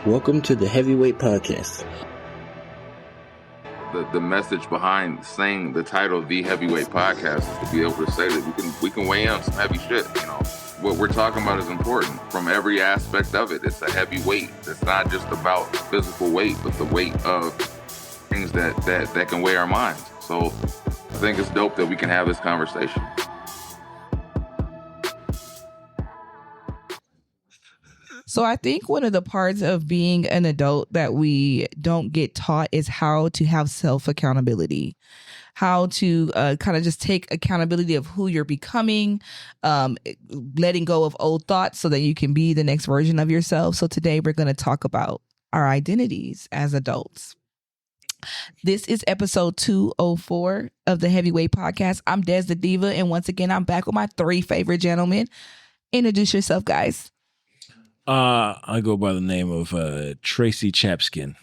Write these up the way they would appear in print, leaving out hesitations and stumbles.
Welcome to the Heavyweight Podcast. The message behind saying the title of the Heavyweight Podcast is to be able to say that we can weigh in on some heavy shit. You know, what we're talking about is important from every aspect of it. It's a heavy weight. It's not just about physical weight, but the weight of things that can weigh our minds. So I think it's dope that we can have this conversation. So I think one of the parts of being an adult that we don't get taught is how to have self-accountability, how to kind of just take accountability of who you're becoming, letting go of old thoughts so that you can be the next version of yourself. So today we're going to talk about our identities as adults. This is episode 204 of the Heavyweight Podcast. I'm Des the Diva, and once again, I'm back with my three favorite gentlemen. Introduce yourself, guys. I go by the name of Tracy Chapskin.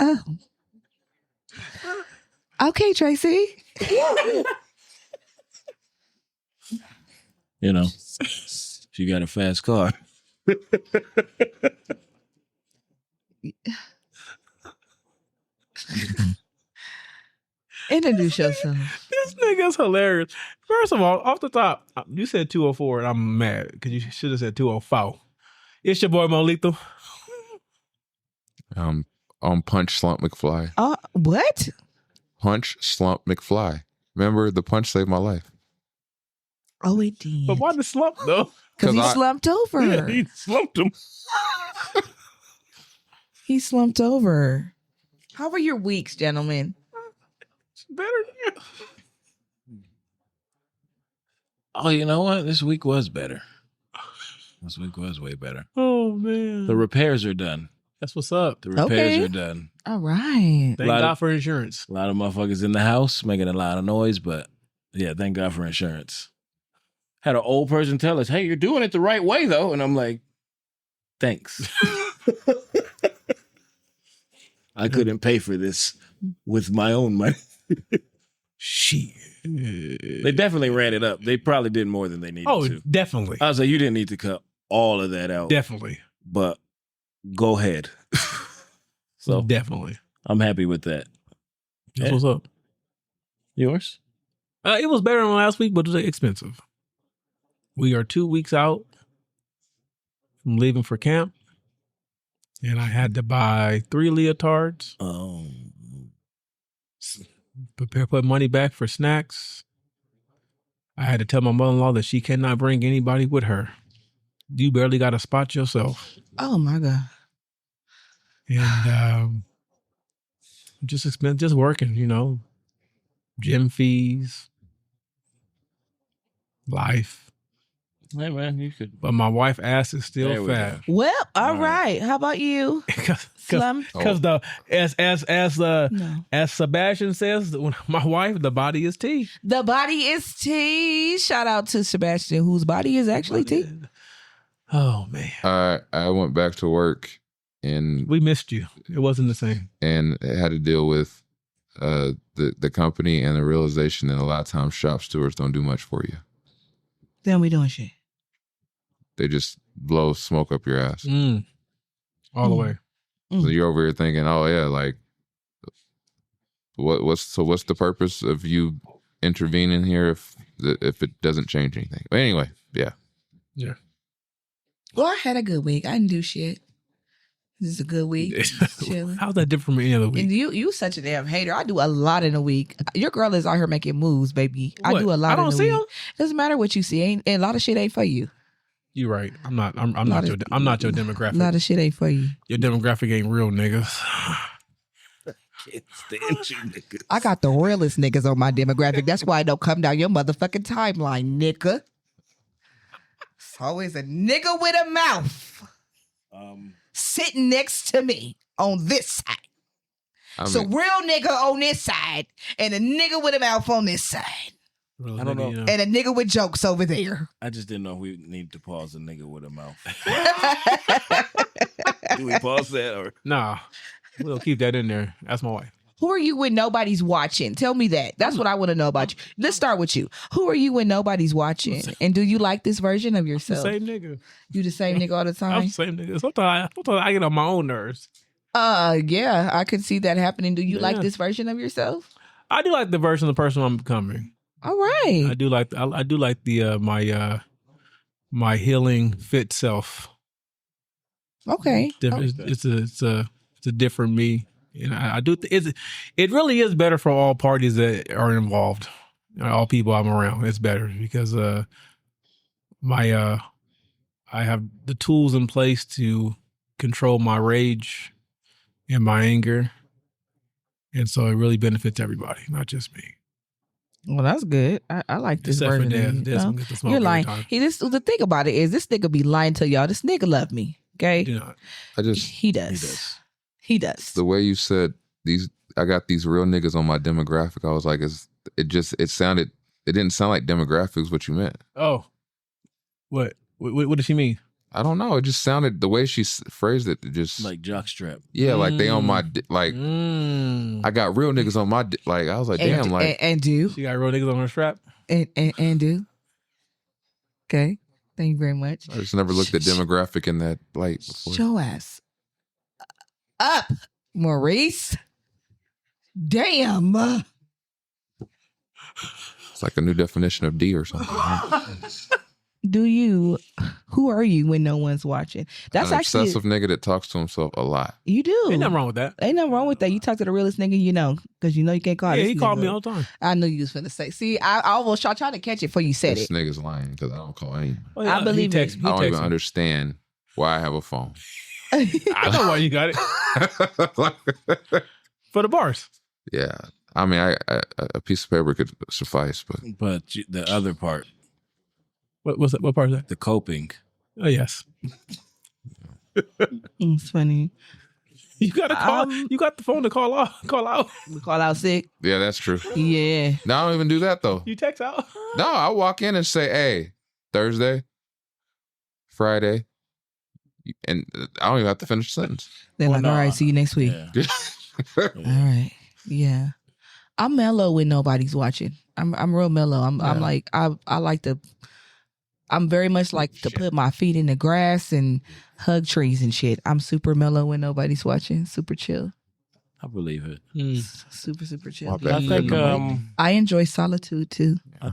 Oh. Okay, Tracy. You know, she got a fast car. Introduce yourself. This nigga's hilarious. First of all, off the top, you said 204 and I'm mad because you should have said 204. It's your boy Mo Lethal. On Punch Slump McFly. What? Punch Slump McFly. Remember, the punch saved my life. Oh, it did. But why the slump though? Because he slumped over. Yeah, he slumped him. He slumped over. How were your weeks, gentlemen? It's better than you. Oh, you know what? This week was better. This week was way better. Oh, man. The repairs are done. That's what's up. The repairs are done. All right. Thank God for insurance. A lot of motherfuckers in the house making a lot of noise, but yeah, thank God for insurance. Had an old person tell us, hey, you're doing it the right way, though. And I'm like, thanks. I couldn't pay for this with my own money. Shit. They definitely ran it up. They probably did more than they needed to. Definitely. I was like, you didn't need to cut all of that out. Definitely. But go ahead. So definitely. I'm happy with that. That's what's up. Yours? It was better than last week, but it was expensive. We are 2 weeks out from leaving for camp. And I had to buy 3 leotards. Oh. Put money back for snacks. I had to tell my mother-in-law that she cannot bring anybody with her. You barely got a spot yourself. Oh, my God. And just working, you know, gym fees, life. Hey, man, you could. But my wife's ass is still fat. Well, all right. How about you? Slum? Because as Sebastian says, my wife, the body is tea. The body is tea. Shout out to Sebastian, whose body is actually tea. Oh, man. I went back to work and We missed you. It wasn't the same. and had to deal with the company and the realization that a lot of times shop stewards don't do much for you. Then we doing shit. They just blow smoke up your ass. All the way. So you're over here thinking, oh yeah, like what's the purpose of you intervening here if it doesn't change anything? But anyway, yeah. Yeah. Well, I had a good week. I didn't do shit. This is a good week. Chilling. How's that different from any other week? And you such a damn hater. I do a lot in a week. Your girl is out here making moves, baby. I What? do a lot I don't in a see week. them. Doesn't matter what you see. And a lot of shit ain't for you. You're right. I'm not your demographic. A lot of shit ain't for you. Your demographic ain't real, niggas. Can't stand you, niggas. I got the realest niggas on my demographic. That's why I don't come down your motherfucking timeline, nigga. It's always a nigga with a mouth sitting next to me on this side. So real nigga on this side and a nigga with a mouth on this side. Real I don't nigga, know. you And a nigga with jokes over there. I just didn't know if we need to pause a nigga with a mouth. Do we pause that or? Nah, we'll keep that in there. That's my wife. Who are you when nobody's watching? Tell me that. That's what I want to know about you. Let's start with you. Who are you when nobody's watching? And do you like this version of The yourself? same nigga. You the same nigga all the I'm time? the same nigga. Sometimes I get on my own nerves. Yeah, I could see that happening. Do you like Yeah. this version of yourself? I do like the version of the person I'm becoming. All right. I do like the my healing fit self. Okay. It's a different me. You know, I do. It really is better for all parties that are involved, all people I'm around. It's better because I have the tools in place to control my rage and my anger, and so it really benefits everybody, not just me. Well, that's good. I like this Except for version. of you, Des know? get the smoke You're every lying. time. The thing about it is, this nigga be lying to y'all. This nigga love me. Okay, You know, he does. He does. The way you said these, I got these real niggas on my demographic. I was like, it didn't sound like demographics what you meant. oh, what does she mean? I don't know. It just sounded, the way she phrased it, just Like jockstrap. yeah, like they on my, I got real niggas on my, I was like, damn, and do She got real niggas on her strap. and do. Okay, thank you very much. I just never looked at demographic in that light before. Show ass up, Maurice. Damn. It's like a new definition of D or something. Who are you when no one's watching? That's An actually obsessive nigga that talks to himself a lot. You do. Ain't nothing wrong with that. Ain't nothing wrong with that. You talk to the realest nigga you know, because you know you can't call. Yeah, this he called nigga. me all the time. I knew you was finna say. See, I almost tried to catch it before you said This it. nigga's lying because I don't call anyone. Oh, I believe he it. text, I don't even me. understand why I have a phone. I know why you got it. For the bars. Yeah, I mean, I a piece of paper could suffice, but But the other part, What's that? What part is that? the coping. Oh, yes. It's funny. You got to call. You got the phone to call out. We call out sick. yeah, that's true. Yeah. No, I don't even do that though. You text out. No, I walk in and say, "Hey, Thursday, Friday," and I don't even have to finish the sentence. They're Well, like, no, all right, see you next week. Yeah. All right. Yeah. I'm mellow when nobody's watching. I'm real mellow. I'm like I like to. I'm very much like to put my feet in the grass and hug trees and shit. I'm super mellow when nobody's watching. Super chill. I believe it. Super chill. My bad. I think I enjoy solitude too. I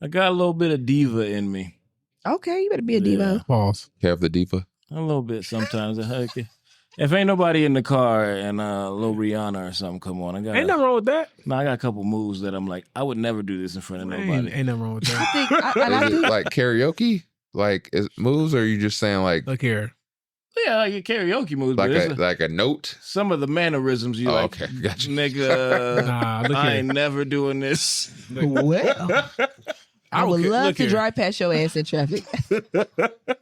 got a little bit of diva in me. Okay, you better be a diva. Pause. Have the diva. A little bit sometimes. If ain't nobody in the car and a little Rihanna or something come on, I got Ain't nothing wrong with that. a couple moves that I'm like, I would never do this in front of nobody. Ain't nothing wrong with that. Is it like karaoke? Like moves, or are you just saying like Look here. Yeah, like a karaoke moves, like but like a note? some of the mannerisms you like, Okay, gotcha. nigga, Nah, look I here. ain't never doing this. Well, I would love Look to here. drive past your ass in traffic.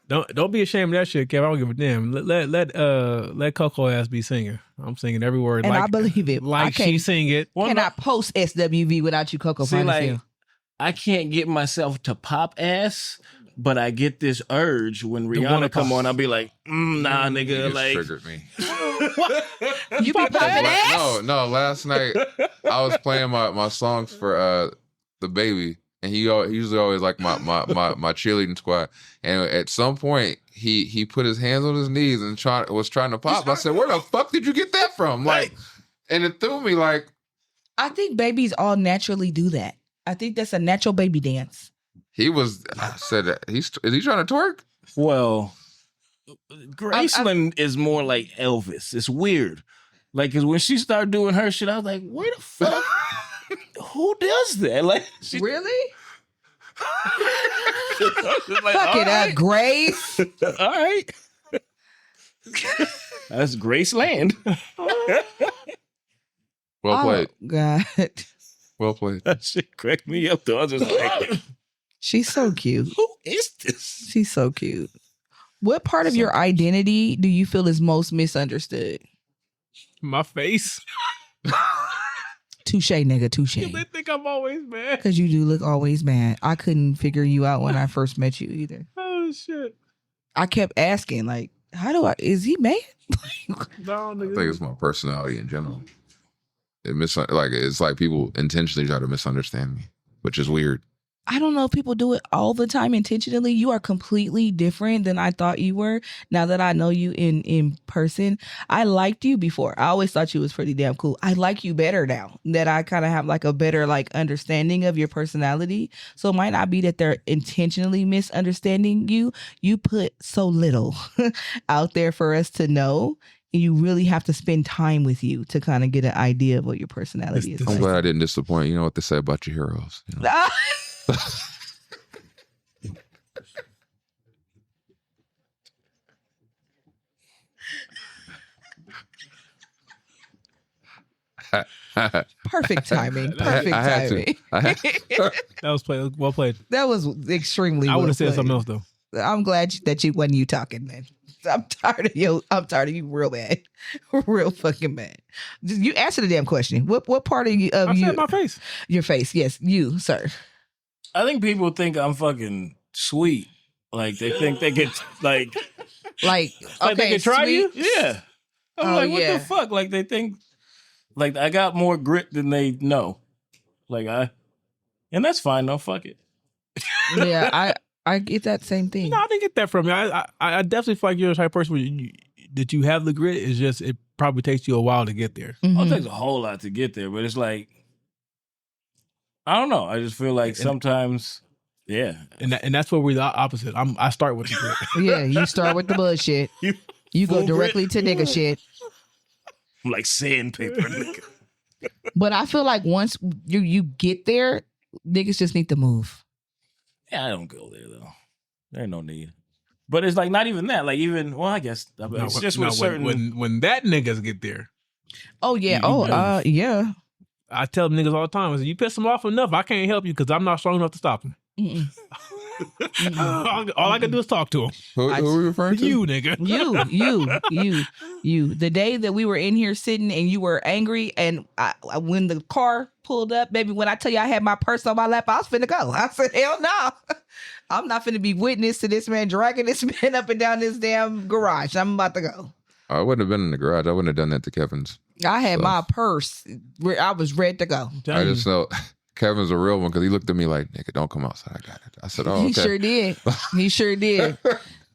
Don't be ashamed of that shit, Kev. I don't give a damn. Let Coco ass be singing. I'm singing every word. And like, I believe it. Like I she can't, sing it. cannot post SWV without you, Coco. See, Fine as like, hell. I can't get myself to pop ass, but I get this urge when wanna Rihanna come pop. on. I'll be like, nah, You nigga, just like, triggered me. You be popping ass? No. Last night I was playing my songs for the baby, and he usually always like my cheerleading squad. And at some point, he put his hands on his knees and was trying to pop. I said, "Where the fuck did you get that from?" Like, and it threw me. Like, I think babies all naturally do that. I think that's a natural baby dance. I said, is he trying to twerk? well, Graceland is more like Elvis. It's weird. Like, cause when she started doing her shit, I was like, where the fuck? Who does that? Like, Really? like, Fuck all it right, up, Grace. all right. That's Graceland. Well played. Oh, God. Well played. That shit cracked me up though. I was just like, She's so cute. who is this? She's so cute. What part of your identity do you feel is most misunderstood? My face. Touche, nigga, touche. They think I'm always mad. Because you do look always mad. I couldn't figure you out when I first met you either. Oh shit. I kept asking, like, is he mad? No, I nigga. think it's my personality in general. It's like people intentionally try to misunderstand me, which is weird. I don't know if people do it all the time intentionally. You are completely different than I thought you were. Now that I know you in person, I liked you before. I always thought you was pretty damn cool. I like you better now that I kind of have like a better like understanding of your personality. So it might not be that they're intentionally misunderstanding you. You put so little out there for us to know. And you really have to spend time with you to kind of get an idea of what your personality is. I'm glad I didn't disappoint. You know what they say about your heroes. You know? Perfect timing. Perfect timing. That was well played. That was extremely. I would well have said played. something else though. I'm glad that you wasn't you talking, man. I'm tired of you. I'm tired of you real bad. Real fucking bad. You answer the damn question. What part of you I said my face. Your face, yes. You, sir. I think people think I'm fucking sweet. Like they think they get like okay, they can try sweet. you. Yeah. I'm like, what the fuck? Like they think like I got more grit than they know. And that's fine though. Fuck it. Yeah, I get that same thing. No, I didn't get that from you. I definitely feel like you're the type of person that you have the grit. It's just it probably takes you a while to get there. Mm-hmm. It takes a whole lot to get there, but it's like I don't know. I just feel like sometimes, yeah, and that's where we're the opposite. I start with the grit. Yeah, you start with the bullshit. You go directly to nigga shit. I'm like sandpaper, nigga. But I feel like once you get there, niggas just need to move. Yeah, I don't go there though. There ain't no need. But it's like not even that. Like even I guess it's just with certain when that niggas get there. Oh yeah. Yeah. I tell them niggas all the time. I say, you piss them off enough, I can't help you because I'm not strong enough to stop them. All I can do is talk to them. Who are we referring to? You, nigga. You. The day that we were in here sitting and you were angry, and when the car pulled up, baby, when I tell you I had my purse on my lap, I was finna go. I said, hell no. I'm not finna be witness to this man dragging this man up and down this damn garage. I'm about to go. I wouldn't have been in the garage. I wouldn't have done that to Kevin's. I had my purse. I was ready to go. I just know Kevin's a real one because he looked at me like, nigga, don't come outside. I got it. I said, oh, okay. He sure did. He sure did.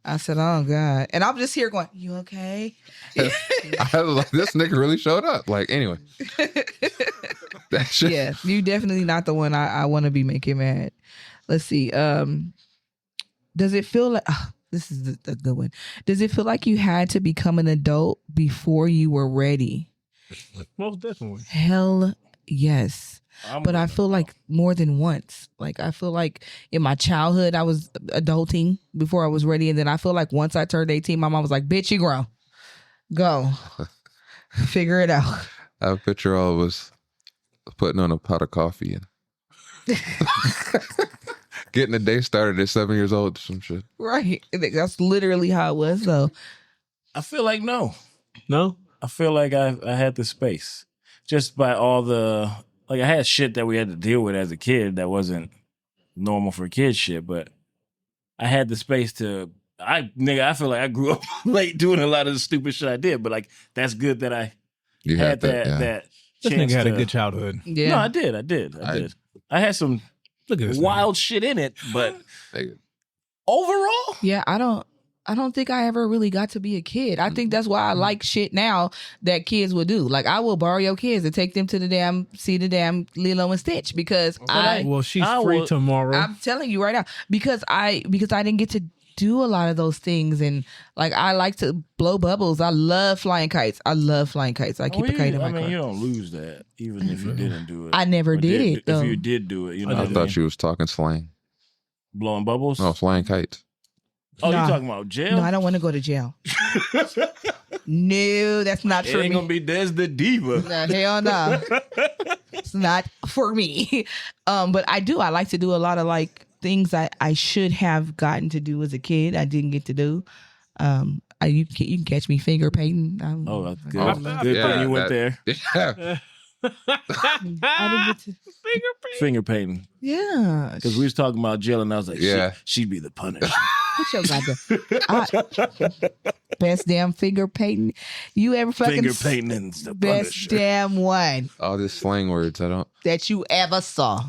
I said, oh, God. And I'm just here going, you okay? I was like, this nigga really showed up. Like, anyway. That shit. Yeah, you definitely not the one I want to be making mad. Let's see. Does it feel like... this is a good one. Does it feel like you had to become an adult before you were ready? Most definitely. Hell yes. But I feel like more than once. Like I feel like in my childhood I was adulting before I was ready, and then I feel like once I turned 18, my mom was like, "Bitch, you grown. Go, figure it out." I picture all of us putting on a pot of coffee and getting the day started at 7 years old or some shit. Right. That's literally how it was, though. I feel like no. I feel like I had the space just by all the. Like, I had shit that we had to deal with as a kid that wasn't normal for kid shit, but I had the space to... I feel like I grew up late doing a lot of the stupid shit I did, but, like, that's good that I had that This chance nigga had a good childhood. Yeah. No, I did. I had some wild shit in it, but overall... Yeah, I don't think I ever really got to be a kid. I think that's why I like shit now that kids will do. Like I will borrow your kids and take them to see the damn Lilo and Stitch because she's free tomorrow. I'm telling you right now because I didn't get to do a lot of those things, and like I like to blow bubbles. I love flying kites. I keep a kite in my car. You don't lose that even if you didn't do it. I never did it though. If you did do it, I thought you was talking slang. Blowing bubbles? No, flying kites. Oh, you talking about jail? No, I don't want to go to jail. No, that's not for me. It ain't gonna be Des the Diva. No, hell no. It's not for me. But I like to do a lot of like things I should have gotten to do as a kid. I didn't get to do. You can catch me finger painting. That's good. Good thing you went there. Yeah. I didn't get to Finger painting. Yeah. Because we was talking about jail and I was like, Yeah. she'd be the Punisher. What's your goddamn? Best damn finger painting you ever fucking Finger painting's the best Punisher. damn one All this slang words, I don't. that you ever saw.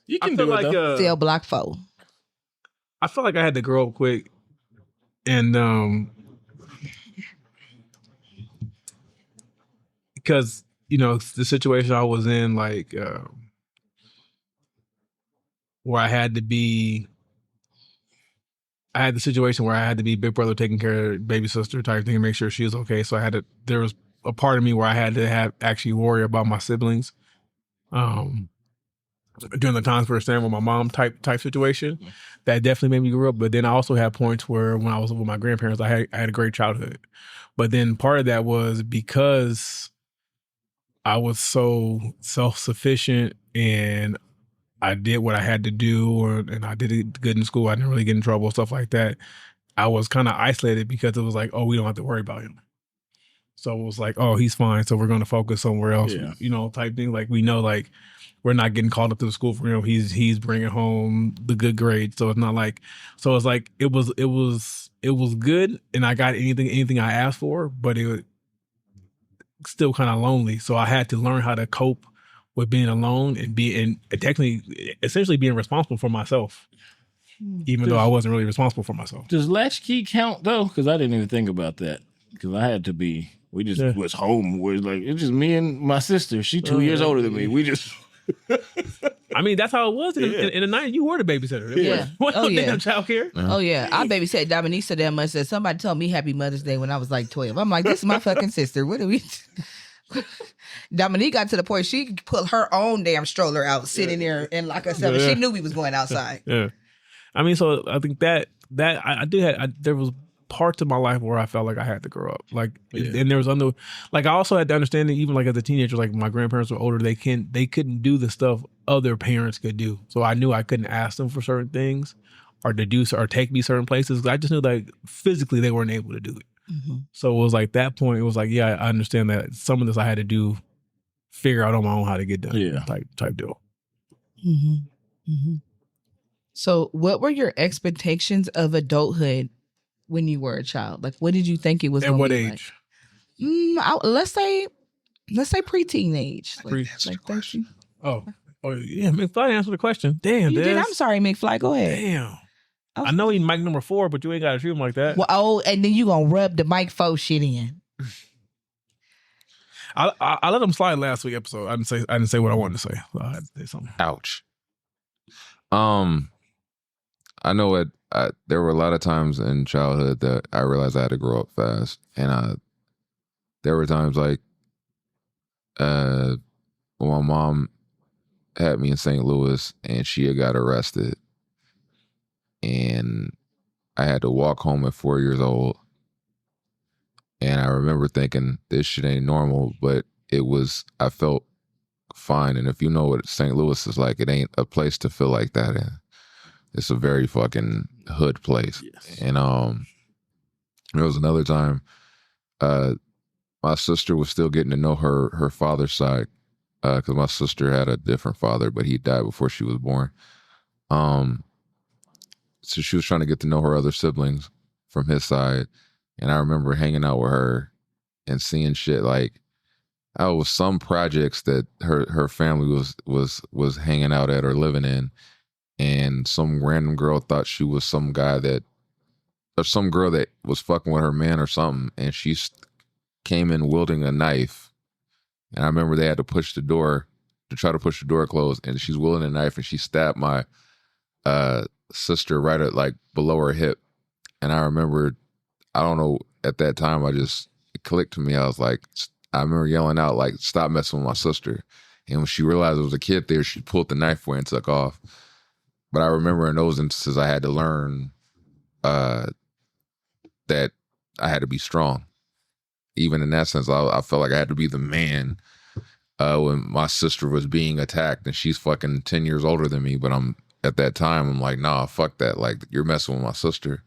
You I can feel do it like though. Cell block 4. I feel like I had to grow up quick, and because the situation I was in, like where I had the situation where I had to be big brother taking care of baby sister type thing and make sure she was okay. So there was a part of me where I had to actually worry about my siblings. During the times where I staying with my mom type situation, that definitely made me grow up. But then I also had points where when I was with my grandparents, I had a great childhood. But then part of that was because I was so self-sufficient and I did what I had to do, and I did it good in school. I didn't really get in trouble, stuff like that. I was kind of isolated because it was like, oh, we don't have to worry about him. So it was like, oh, he's fine. So we're going to focus somewhere else, type thing. Like we know, like we're not getting called up to the school for him. He's bringing home the good grades. So it's not like, so it's like it was good, and I got anything I asked for, but it was still kind of lonely. So I had to learn how to cope with being alone and essentially being responsible for myself, even though I wasn't really responsible for myself. Does latchkey count though? Because I didn't even think about that. Because I had to be. We just was home. It's just me and my sister. She 2 years older than me. We just. I mean, that's how it was in the 90s. You were the babysitter. Yeah. Damn childcare. Oh yeah, I babysat Dominique so damn much that somebody told me Happy Mother's Day when I was like 12. I'm like, this is my fucking sister. What do we? Dominique got to the point she put her own damn stroller out, sitting there and lock herself. She knew we was going outside. Yeah, I mean, so I think that I there was parts of my life where I felt like I had to grow up, and there was I also had to understand that even like as a teenager, like my grandparents were older, they couldn't do the stuff other parents could do. So I knew I couldn't ask them for certain things or to do or take me certain places. I just knew that physically they weren't able to do it. Mm-hmm. So it was like that point. It was like, yeah, I understand that some of this I had to figure out on my own how to get done. Yeah, type deal. Mm-hmm. Mm-hmm. So, what were your expectations of adulthood when you were a child? Like, what did you think it was? At what age? Like? Let's say preteen age. Like 13. Oh yeah, McFly answered the question. Damn, you did. I'm sorry, McFly. Go ahead. Damn. I know he's mic number 4, but you ain't got to treat him like that. Well, and then you gonna rub the mic 4 shit in. I let him slide last week episode. I didn't say what I wanted to say. So I had to say something. Ouch. I know there were a lot of times in childhood that I realized I had to grow up fast, and there were times like when my mom had me in St. Louis and she had got arrested, and I had to walk home at 4 years old. And I remember thinking, this shit ain't normal, but I felt fine. And if you know what St. Louis is like, it ain't a place to feel like that in. It's a very fucking hood place. Yes. And there was another time my sister was still getting to know her father's side, because my sister had a different father, but he died before she was born. So she was trying to get to know her other siblings from his side. And I remember hanging out with her and seeing shit like, was some projects that her family was hanging out at or living in. And some random girl thought she was some girl that was fucking with her man or something. And she came in wielding a knife. And I remember they had to try to push the door closed. And she's wielding a knife and she stabbed my sister right at like below her hip. And I remember, I don't know, at that time, it clicked to me. I remember yelling out like, stop messing with my sister. And when she realized there was a kid there, she pulled the knife away and took off. But I remember in those instances, I had to learn that I had to be strong. Even in that sense, I felt like I had to be the man when my sister was being attacked, and she's fucking 10 years older than me. But at that time, I'm like, nah, fuck that. Like, you're messing with my sister.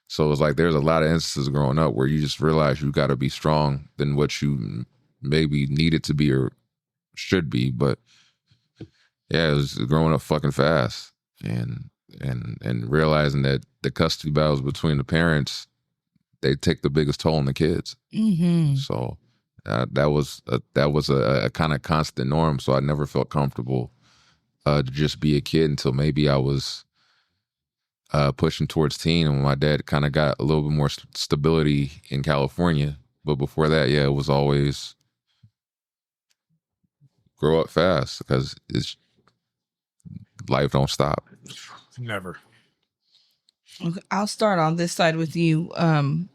So it was like there's a lot of instances growing up where you just realize you got to be strong than what you maybe needed to be or should be. But yeah, it was growing up fucking fast, and realizing that the custody battles between the parents, they take the biggest toll on the kids. Mm-hmm. So that was a kind of constant norm. So I never felt comfortable to just be a kid until maybe I was pushing towards teen, and my dad kind of got a little bit more stability in California. But before that, yeah, it was always grow up fast because it's life don't stop. Never. Okay, I'll start on this side with you.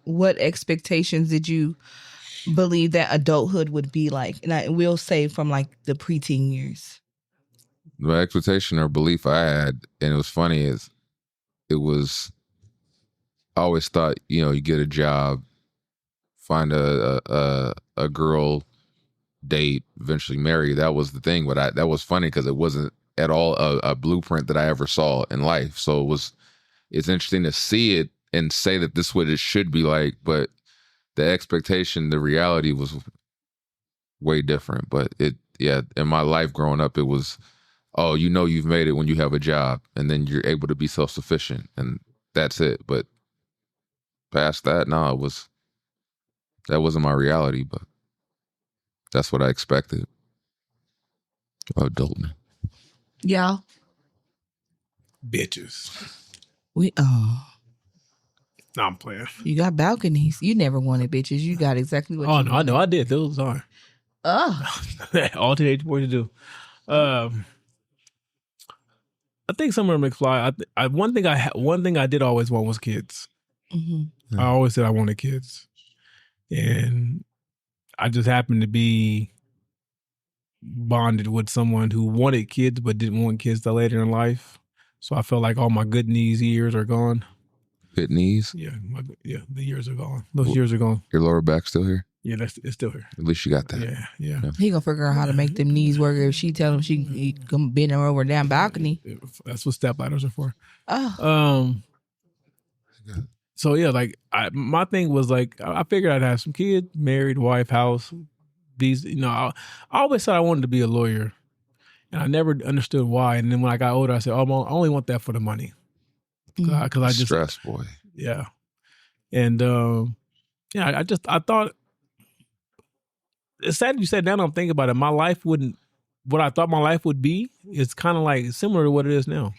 What expectations did you believe that adulthood would be like? And we'll say from like the preteen years. The expectation or belief I had, and it was funny, is it was, I always thought, you get a job, find a girl, date, eventually marry. That was the thing. But that was funny because it wasn't at all a blueprint that I ever saw in life. So it's interesting to see it and say that this is what it should be like. But the expectation, the reality was way different. But in my life growing up, it was, oh, you've made it when you have a job and then you're able to be self-sufficient and that's it. But past that, no, that wasn't my reality, but that's what I expected. Adulting. Yeah. Bitches. No, I'm playing. you got balconies. You never wanted bitches. You got exactly what Oh, you no, wanted. I know. I did. Those are. All teenage boys do. I think somewhere McFly. One thing I did always want was kids. Mm-hmm. I always said I wanted kids, and I just happened to be bonded with someone who wanted kids but didn't want kids till later in life. So I felt like all my good knees years are gone. Good knees? Yeah, the years are gone. Those years are gone. Your lower back still here? Yeah, it's still here. At least you got that. Yeah. He gonna figure out how to make them knees work if she tell him he can bend her over a damn balcony. That's what step ladders are for. Oh. So yeah, like my thing was like I figured I'd have some kids, married, wife, house. These, I always thought I wanted to be a lawyer, and I never understood why. And then when I got older, I said, "Oh, I only want that for the money." Because I just stress, boy. Yeah, and I thought it's sad you said that. I'm thinking about it. My life what I thought my life would be is kind of like similar to what it is now.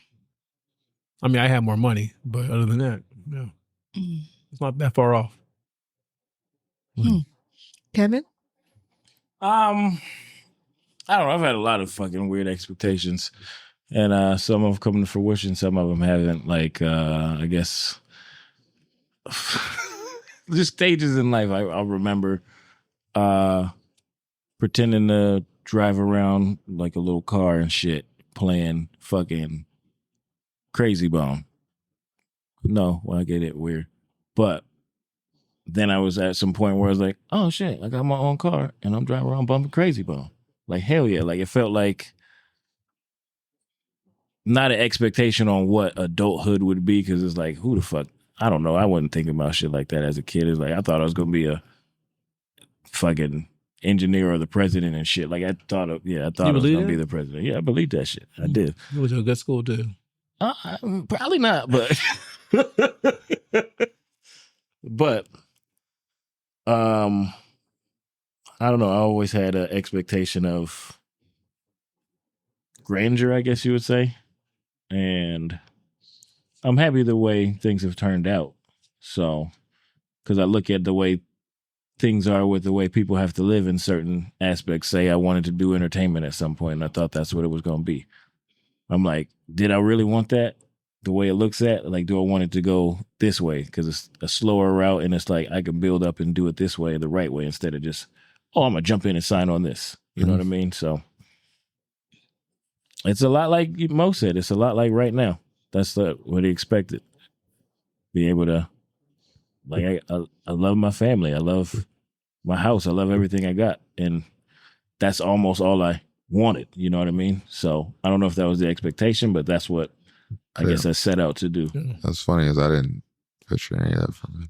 I mean, I have more money, but other than that, yeah, it's not that far off. Kevin? I don't know. I've had a lot of fucking weird expectations, and some of them come to fruition. Some of them haven't. Like, I guess, just stages in life. I'll remember pretending to drive around like a little car and shit, playing fucking Crazy Bone. No, well, I get it weird, but then I was at some point where I was like, oh shit, I got my own car and I'm driving around bumping Crazy Bone. Like, hell yeah. Like, it felt like not an expectation on what adulthood would be, because it's like, who the fuck? I don't know. I wasn't thinking about shit like that as a kid. It's like, I thought I was going to be a fucking engineer or the president and shit. Like, I thought I was going to be the president. Yeah, I believed that shit. I did. You went to a good school too. Probably not, but but I don't know. I always had an expectation of grandeur, I guess you would say, and I'm happy the way things have turned out. So, because I look at the way things are with the way people have to live in certain aspects. Say I wanted to do entertainment at some point, and I thought that's what it was going to be. I'm like, did I really want that? The way it looks at, like, do I want it to go this way? Because it's a slower route, and it's like I can build up and do it this way, the right way, instead of just, oh, I'm gonna jump in and sign on this. You know what I mean? So it's a lot like Mo said. It's a lot like right now. That's what he expected. Be able to, like, I love my family. I love my house. I love everything I got, and that's almost all I wanted. You know what I mean? So I don't know if that was the expectation, but that's what I guess I set out to do. That's funny, because I didn't picture any of that from me.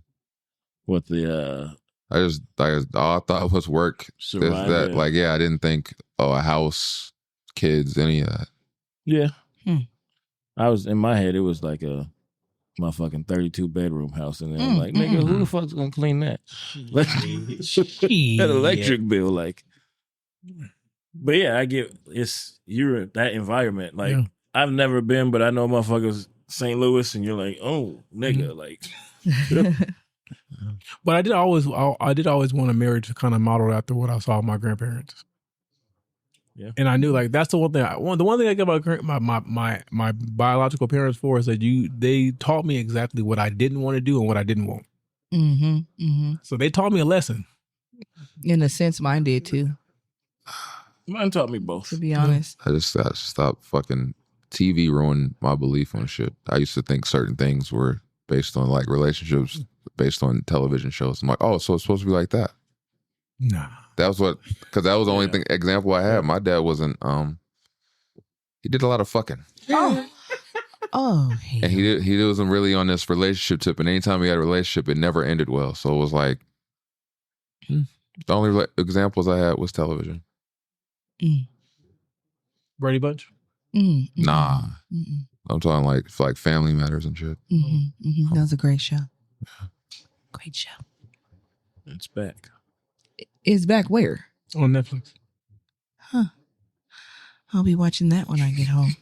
What the all I thought was work. Survive, that, like, I didn't think, a house, kids, any of that. Yeah. I was in my head. It was like a my fucking 32 bedroom house, and then I'm like, nigga, who the fuck's gonna clean that? That electric bill, like. But yeah, I get you're that environment. Like I've never been, but I know motherfuckers St. Louis, and you're like, oh nigga, like. But I did always want a marriage to kind of model after what I saw with my grandparents. Yeah, and I knew like that's the one thing. The one thing I get about my biological parents for is that they taught me exactly what I didn't want to do and what I didn't want. So they taught me a lesson. In a sense, mine did too. Mine taught me both. To be honest, I just stopped fucking TV ruined my belief on shit. I used to think certain things were based on like relationships, based on television shows. I'm like, oh, so it's supposed to be like that. Nah, that was because that was the only example I had. My dad wasn't. He did a lot of fucking. Oh, and he wasn't really on this relationship tip. And anytime we had a relationship, it never ended well. So it was like the only examples I had was television. Brady Bunch? Nah. I'm talking like Family Matters and shit. That was a great show. Great show. It's back. It's back where? On Netflix. Huh. I'll be watching that when I get home.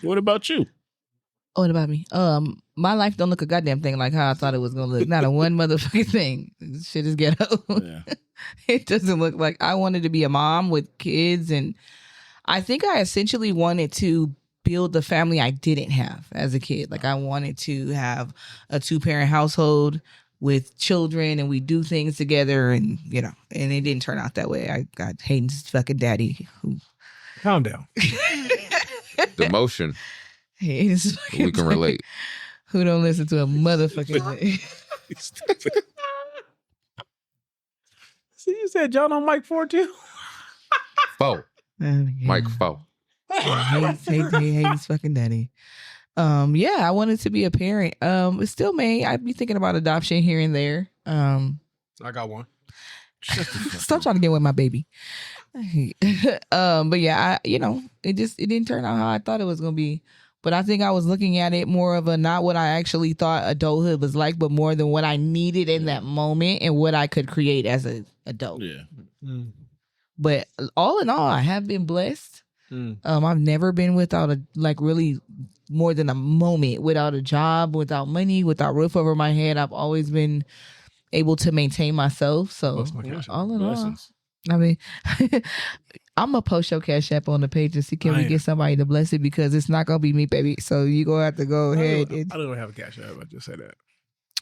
What about you? What about me? My life don't look a goddamn thing like how I thought it was gonna look. Not a one motherfucking thing. This shit is ghetto. Yeah. It doesn't look like I wanted to be a mom with kids, and I think I essentially wanted to build the family I didn't have as a kid. Like I wanted to have a 2-parent household with children, and we do things together, and and it didn't turn out that way. I got Hayden's fucking daddy. Calm down. The motion. Hayden's fucking we can relate. Who don't listen to a motherfucking thing. So you said John on mic 4 too? 4. Mike 4. Hayden's fucking daddy. I wanted to be a parent. It still may. I'd be thinking about adoption here and there. I got one. Stop trying to get with my baby. But yeah, it didn't turn out how I thought it was gonna be. But I think I was looking at it more of a not what I actually thought adulthood was like, but more than what I needed in that moment and what I could create as an adult. Yeah. But all in all, I have been blessed. I've never been without really more than a moment without a job, without money, without roof over my head. I've always been able to maintain myself. So all in all, I mean, I'm gonna post your Cash App on the page and see can we get somebody to bless it, because it's not gonna be me, baby. So you gonna have to go ahead. I don't have a Cash App. I just said that.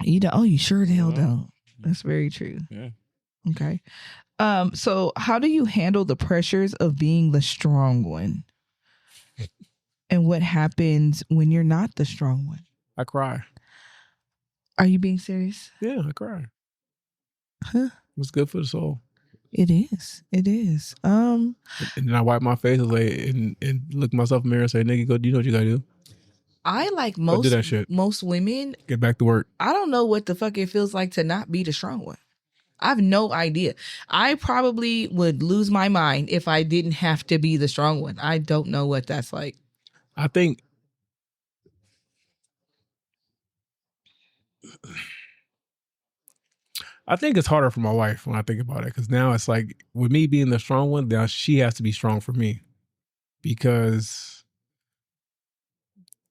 You don't? Oh, you sure the hell don't. That's very true. Yeah. Okay. So how do you handle the pressures of being the strong one? And what happens when you're not the strong one? I cry. Are you being serious? Yeah, I cry. Huh? It's good for the soul. It is. It is. And then I wipe my face and look myself in the mirror and say, nigga, go, you know what you gotta do? I like most women. Get back to work. I don't know what the fuck it feels like to not be the strong one. I have no idea. I probably would lose my mind if I didn't have to be the strong one. I don't know what that's like. I think it's harder for my wife when I think about it, because now it's like with me being the strong one, now she has to be strong for me, because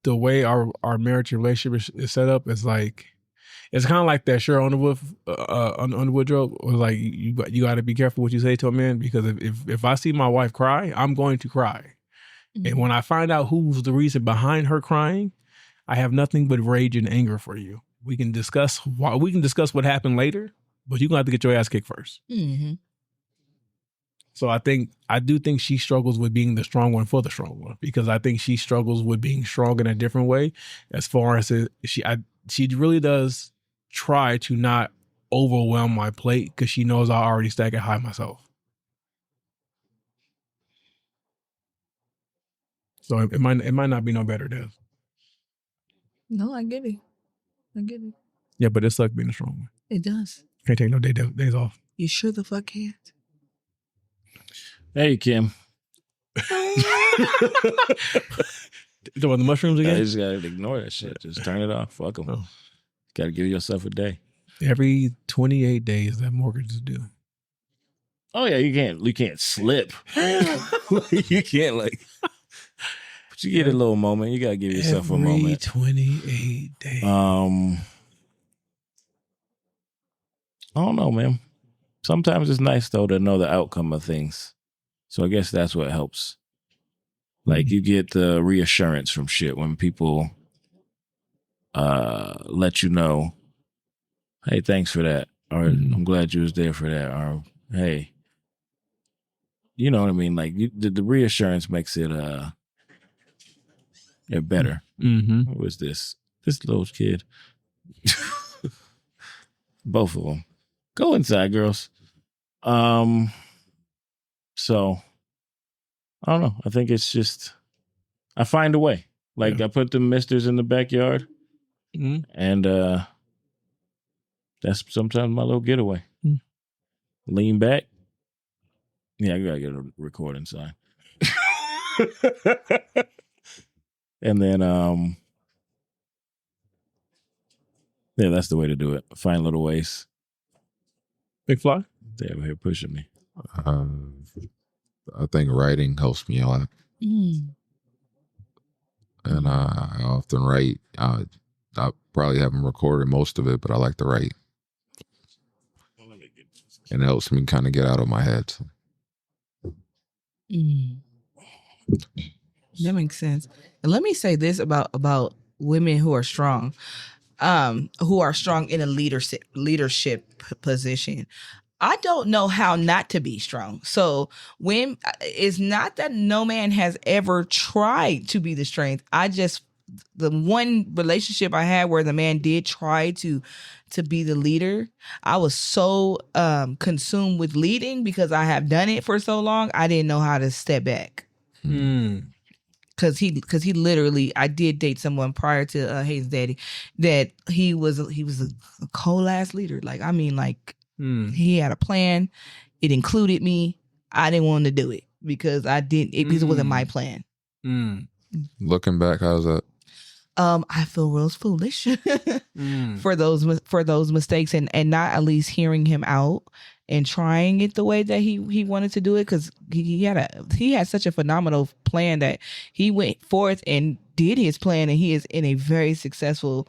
the way our marriage relationship is set up is like, it's kind of like that Cheryl Underwood joke, was like you got to be careful what you say to a man, because if I see my wife cry, I'm going to cry. Mm-hmm. And when I find out who's the reason behind her crying, I have nothing but rage and anger for you. We can discuss what happened later, but you're gonna have to get your ass kicked first. Mm-hmm. So I do think she struggles with being the strong one for the strong one, because I think she struggles with being strong in a different way. As far as she really does try to not overwhelm my plate, because she knows I already stack it high myself. So it might not be no better, Dev. No, I get it. Yeah, but it sucks being the strong one. It does. Can't take no days off. You sure the fuck can't? Hey, Kim. You talking about the mushrooms You again? just gotta ignore that shit. Just turn it off. Fuck them. Oh. Gotta give yourself a day. Every 28 days that mortgage is due. Oh yeah, you can't slip. You can't but you get a little moment. You gotta give yourself a moment. 28 days. I don't know, man. Sometimes it's nice though to know the outcome of things. So I guess that's what helps. Like you get the reassurance from shit when people let you know, hey, thanks for that. Or I'm glad you was there for that. Or hey, you know what I mean? Like the reassurance makes it better. Mm-hmm. Who is this? This little kid. Both of them. Go inside, girls. So I don't know. I think it's just I find a way. Like I put the misters in the backyard, and that's sometimes my little getaway. Lean back. Yeah, I gotta get a recording sign. And then yeah, that's the way to do it. Find little ways. Big Fly? They over here pushing me. I think writing helps me a lot. And I often write. I probably haven't recorded most of it, but I like to write. And it helps me kind of get out of my head. So. That makes sense. And let me say this about women who are strong in a leadership position. I don't know how not to be strong. So when it's not that no man has ever tried to be the strength. The one relationship I had where the man did try to be the leader, I was so consumed with leading because I have done it for so long. I didn't know how to step back. Cause he literally, I did date someone prior to Hayden's daddy that he was a cold ass leader. Like, I mean, like he had a plan. It included me. I didn't want to do it because because it wasn't my plan. Looking back, how's that? I feel real foolish for those mistakes and not at least hearing him out and trying it the way that he wanted to do it, because he had such a phenomenal plan that he went forth and did his plan, and he is in a very successful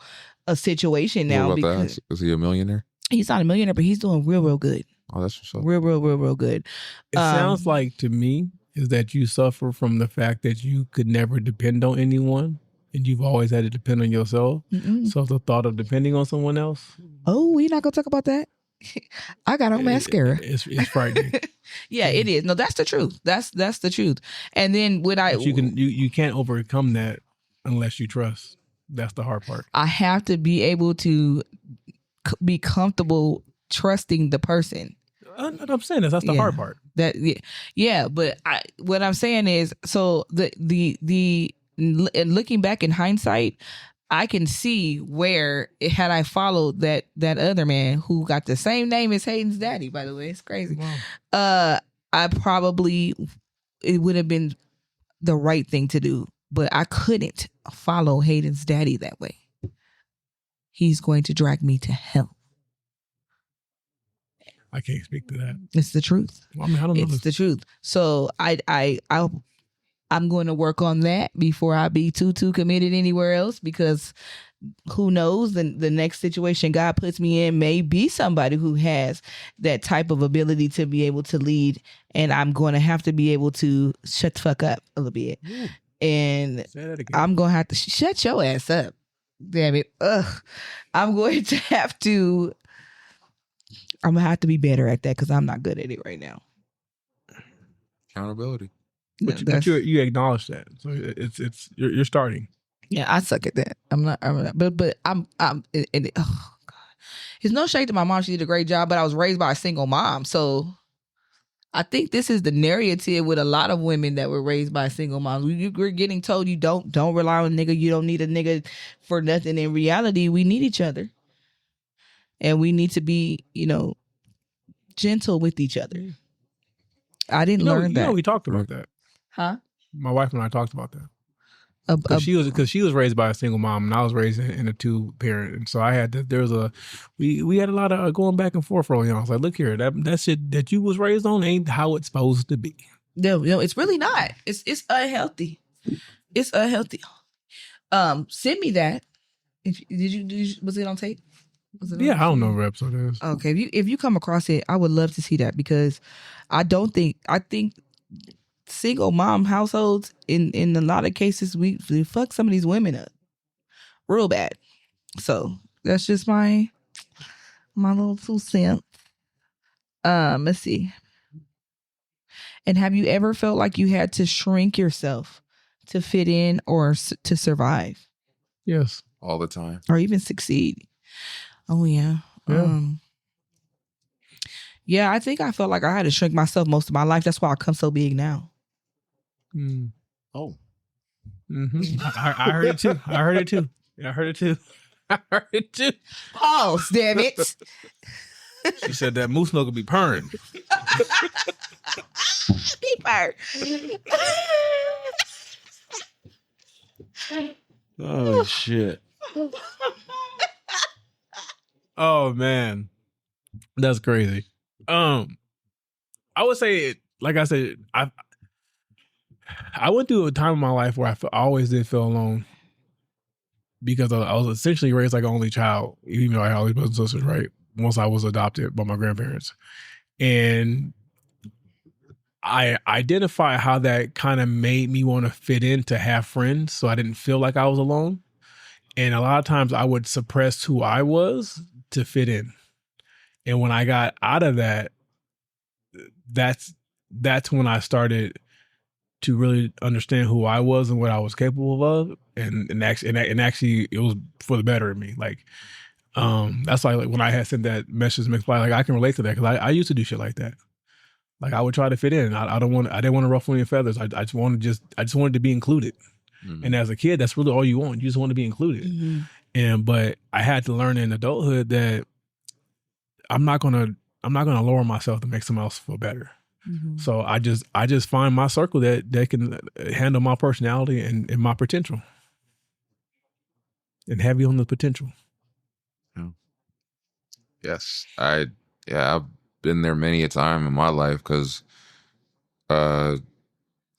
situation now. What about because that? Is he a millionaire? He's not a millionaire, but he's doing real good. Oh, that's what's up. Real good. It sounds like to me is that you suffer from the fact that you could never depend on anyone. And you've always had to depend on yourself. So the thought of depending on someone else. Oh, we're not gonna talk about that. I got on mascara. It's frightening. Yeah, it is. No, that's the truth. That's the truth. And then but you can't overcome that unless you trust. That's the hard part. I have to be able to be comfortable trusting the person. I'm saying that's the hard part. But what I'm saying is, so the looking back in hindsight, I can see where had I followed that other man who got the same name as Hayden's daddy, by the way, it's crazy. Wow. It would have been the right thing to do, but I couldn't follow Hayden's daddy that way. He's going to drag me to hell. I can't speak to that. It's the truth. Well, I mean, I don't know. It's the truth. So I'm going to work on that before I be too committed anywhere else, because who knows, the next situation God puts me in may be somebody who has that type of ability to be able to lead, and I'm going to have to be able to shut the fuck up a little bit. Ooh. And I'm going to have to shut your ass up. Damn it. I'm going to have to be better at that, because I'm not good at it right now. Accountability. But you acknowledge that, so it's you're starting. Yeah, I suck at that. I'm not. But I'm. Oh God, it's no shade to my mom. She did a great job, but I was raised by a single mom, so I think this is the narrative with a lot of women that were raised by single moms. We're getting told you don't rely on a nigga. You don't need a nigga for nothing. In reality, we need each other, and we need to be, gentle with each other. I didn't learn that. We talked about that. Huh? My wife and I talked about that. Because she was raised by a single mom, and I was raised in a 2-parent, and so I had to. We had a lot of going back and forth early on. I was like, look here, that shit that you was raised on ain't how it's supposed to be. No, it's really not. It's unhealthy. It's unhealthy. Send me that. Did you was it on tape? Yeah, I don't know what episode it is. Okay, if you come across it, I would love to see that because I think single mom households in a lot of cases we fuck some of these women up real bad. So that's just my little 2 cents. Let's see. And have you ever felt like you had to shrink yourself to fit in or to survive? Yes. All the time. Or even succeed? Oh, yeah. Yeah. Yeah, I think I felt like I had to shrink myself most of my life. That's why I come so big now. Mm. Oh. Mm-hmm. I heard it too. I heard it too. I heard it too. Pause, damn it. She said that moose milk would be purring. Be purred. Oh shit. Oh man, that's crazy. I would say, like I said, I went through a time in my life where I always did feel alone because I was essentially raised like an only child, even though I had all these brothers and sisters, right? Once I was adopted by my grandparents, and I identify how that kind of made me want to fit in to have friends, so I didn't feel like I was alone. And a lot of times I would suppress who I was to fit in. And when I got out of that, that's when I started to really understand who I was and what I was capable of, and actually it was for the better of me. Like, that's like when I had sent that message to McFly, like I can relate to that because I used to do shit like that. Like I would try to fit in. I didn't want to ruffle any feathers. I just wanted to be included. Mm-hmm. And as a kid, that's really all you want. You just want to be included. Mm-hmm. But I had to learn in adulthood that I'm not gonna lower myself to make someone else feel better. Mm-hmm. So I just find my circle that can handle my personality and my potential, and heavy on the potential. Yeah. Yes, I've been there many a time in my life because it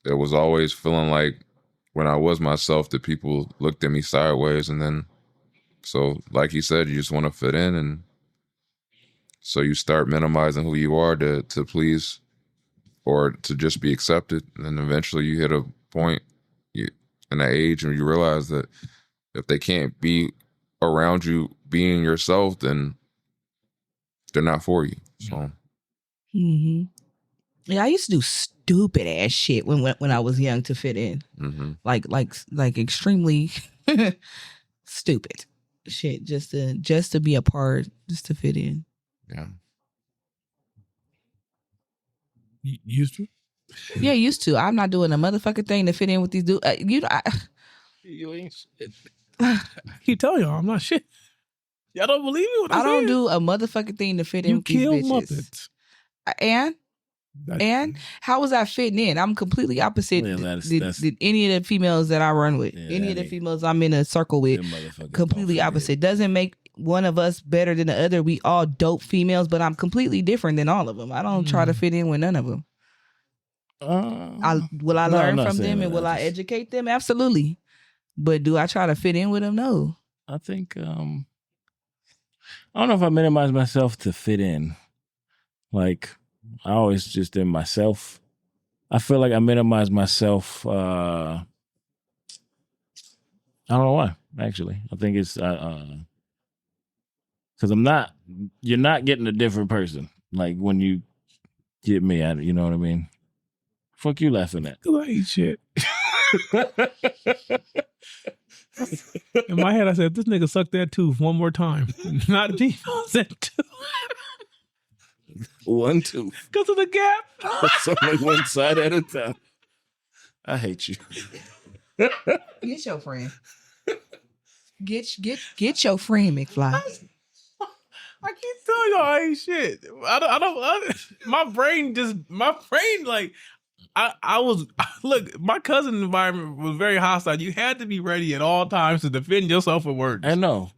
was always feeling like when I was myself that people looked at me sideways, and then so like you said, you just want to fit in, and so you start minimizing who you are to please or to just be accepted, and then eventually you hit a point in that age and you realize that if they can't be around you being yourself, then they're not for you. So, yeah, I used to do stupid ass shit when I was young to fit in, like extremely stupid shit, just to be a part, just to fit in. Yeah. Used to? Yeah, used to. I'm not doing a motherfucking thing to fit in with these dudes. You ain't shit. I keep telling y'all, I'm not shit. Y'all don't believe me when I don't do a motherfucking thing to fit in with these bitches. Muppets. And how was I fitting in? I'm completely opposite than any of the females that I run with. Any of the females I'm in a circle with, completely opposite. Doesn't make one of us better than the other. We all dope females, but I'm completely different than all of them. I don't try to fit in with none of them. Will I learn from them and will I educate them? Absolutely. But do I try to fit in with them? No. I think I don't know if I minimize myself to fit in. Like I always just in myself. I feel like I minimize myself. I don't know why. Actually, I think it's because you're not getting a different person. Like when you get me at it, you know what I mean? Fuck you laughing at? I ain't shit. In my head, I said, this nigga sucked that tooth one more time. Not deep. I said two. One tooth. Because of the gap. It's only one side at a time. I hate you. Get your friend. Get your friend, McFly. I keep telling y'all I ain't shit. I don't my brain like I was look. My cousin environment was very hostile. You had to be ready at all times to defend yourself with words. I know.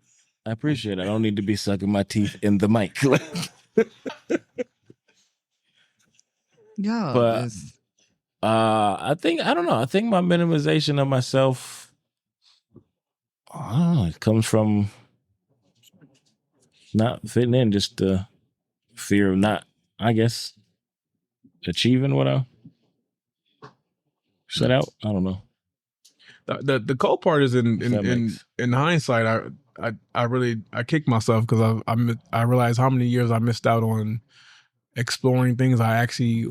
I appreciate it. I don't need to be sucking my teeth in the mic. Yeah, But I don't know. I think my minimization of myself, I don't know, it comes from not fitting in, just the fear of not, I guess, achieving what I set out. I don't know. The cold part is in hindsight. I really kicked myself because I realized how many years I missed out on exploring things I actually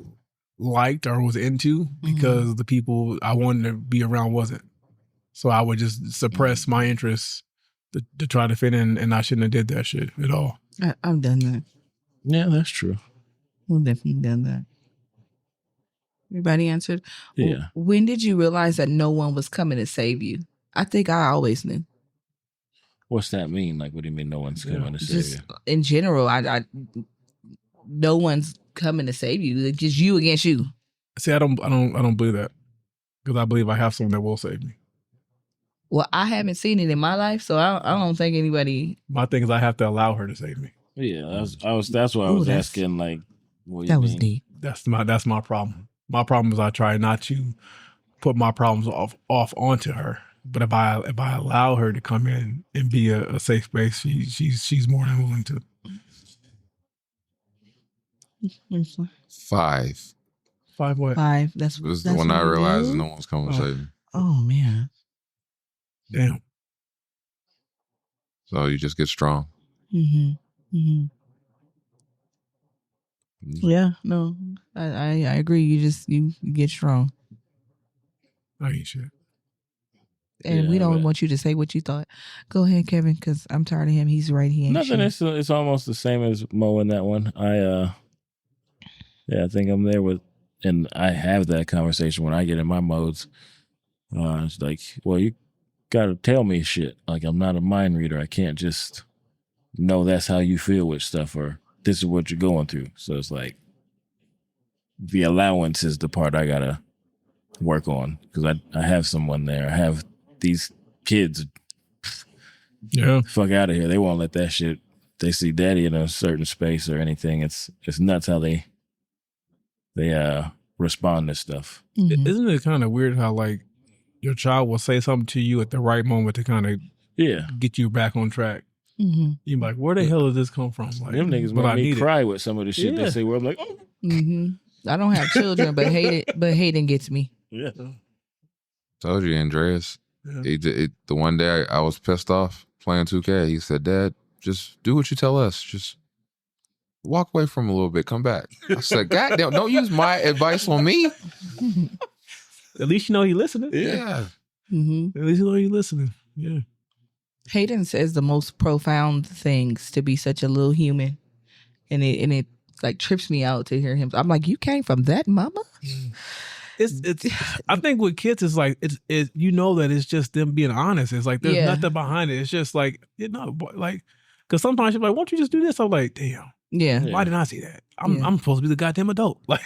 liked or was into because the people I wanted to be around wasn't. So I would just suppress my interests to try to fit in, and I shouldn't have did that shit at all. I've done that. Yeah, that's true. We've definitely done that. Everybody answered? Yeah. When did you realize that no one was coming to save you? I think I always knew. What's that mean? Like, what do you mean no one's coming to save Just you? in general, I no one's coming to save you. It's just you against you. See, I don't believe that because I believe I have someone that will save me. Well, I haven't seen it in my life, so I don't think anybody. My thing is I have to allow her to save me. Yeah, that's why I was asking. Like, what That you was mean? deep. That's my problem. My problem is I try not to put my problems off onto her. But if I allow her to come in and be a safe space, she's more than willing to. 5. 5 what? 5. That's This is that's when what I you realized do? no one's coming to save me. Oh man. Damn. So you just get strong. Mm-hmm. Yeah. No. I agree. You get strong, I ain't shit. and Yeah, we don't right. want you to say what you thought. Go ahead, Kevin, because I'm tired of him. He's right. He ain't Nothing. shit. It's almost the same as Mo in that one. I think I'm there with, and I have that conversation when I get in my modes. It's like, well, you gotta tell me shit. Like, I'm not a mind reader. I can't just know that's how you feel with stuff or this is what you're going through. So it's like the allowance is the part I gotta work on because I have someone there. I have these kids. Yeah. Fuck out of here. They won't let that shit. They see daddy in a certain space or anything. It's nuts how they respond to stuff. Mhm. Isn't it kind of weird how like your child will say something to you at the right moment to kind of get you back on track? Mm-hmm. You're like, where the hell did this come from? Like, Them niggas but I make me need cry with some of the shit Yeah. they say where I'm like, oh. Mm-hmm. I don't have children, but Hayden gets me. Yeah. Told you, Andreas. Yeah. The one day I was pissed off playing 2K. He said, "Dad, just do what you tell us. Just walk away from him a little bit. Come back." I said, "God damn, don't use my advice on me." At least you know he listening. Yeah. Mm-hmm. At least you know he listening. Yeah. Hayden says the most profound things to be such a little human, and it like trips me out to hear him. I'm like, you came from that, mama. It's. I think with kids, it's like it's you know that it's just them being honest. It's like there's Yeah. nothing behind it. It's just like like because sometimes you're like, won't you just do this? I'm like, damn, Yeah. why didn't I see that? I'm Yeah. I'm supposed to be the goddamn adult. Like,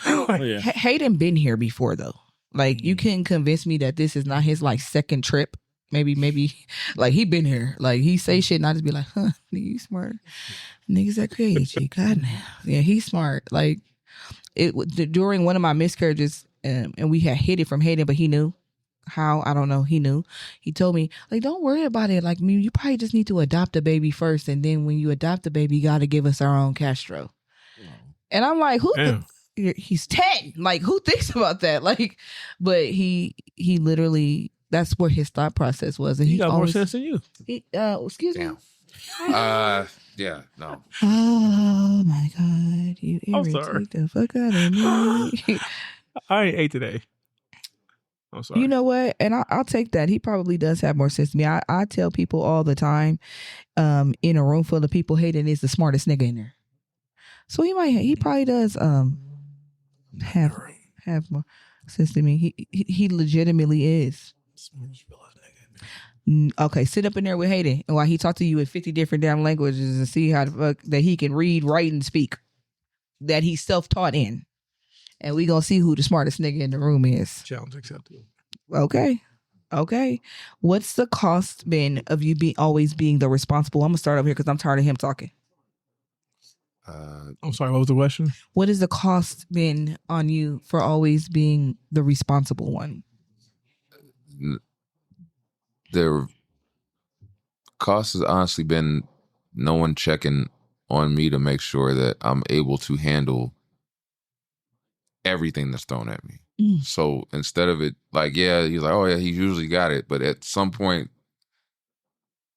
Yeah. Hayden been here before though. Like you couldn't convince me that this is not his like second trip. Maybe like he been here. Like he say shit and I just be like, huh, nigga, you smart. Niggas that crazy. God damn. Yeah, he's smart. Like during one of my miscarriages, and we had hid it from Hayden, but he knew how. I don't know. He knew. He told me like, don't worry about it. Like, you probably just need to adopt a baby first, and then when you adopt a baby, you got to give us our own Castro. And I'm like, who? He's 10. Like, who thinks about that? Like, but he literally. That's where his thought process was, and he he got always, more sense than you. Excuse Damn. me. Yeah, no. Oh my God, you I'm sorry. irritate the fuck out of me. I ain't ate today. I'm sorry. You know what? And I'll take that. He probably does have more sense than me. I tell people all the time, in a room full of people, Hayden is the smartest nigga in there. So he probably does have more sense than me. He legitimately is. Okay, sit up in there with Hayden and while he talk to you in 50 different damn languages and see how the fuck that he can read, write, and speak. That he's self-taught in. and we gonna see who the smartest nigga in the room is. Challenge accepted. Okay. What's the cost been of you always being the responsible? I'm gonna start over here because I'm tired of him talking. I'm sorry, what was the question? What has the cost been on you for always being the responsible one? The cost has honestly been no one checking on me to make sure that I'm able to handle everything that's thrown at me. So instead of it, like, yeah, he's like, oh yeah, he usually got it. But at some point,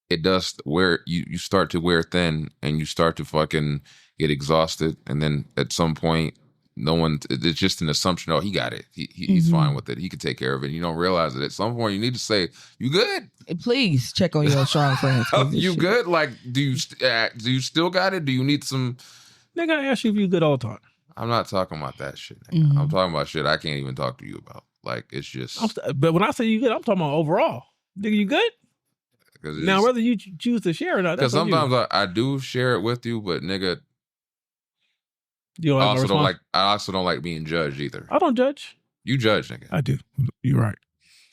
it does where you start to wear thin and you start to fucking get exhausted. And then at some point, it's just an assumption, oh, he got it. He's fine with it. He can take care of it. You don't realize it. At some point, you need to say, you good? Please check on your strong friends. You good? Like, do you still got it? Do you need some? Nigga, I ask you if you good all the time. I'm not talking about that shit, nigga. I'm talking about shit I can't even talk to you about. Like, it's just. But when I say you good, I'm talking about overall. Nigga, you good? Now, whether you choose to share or not, because sometimes I do share it with you, but nigga, I also don't like being judged either. I don't judge. You judge, nigga. I do. You're right.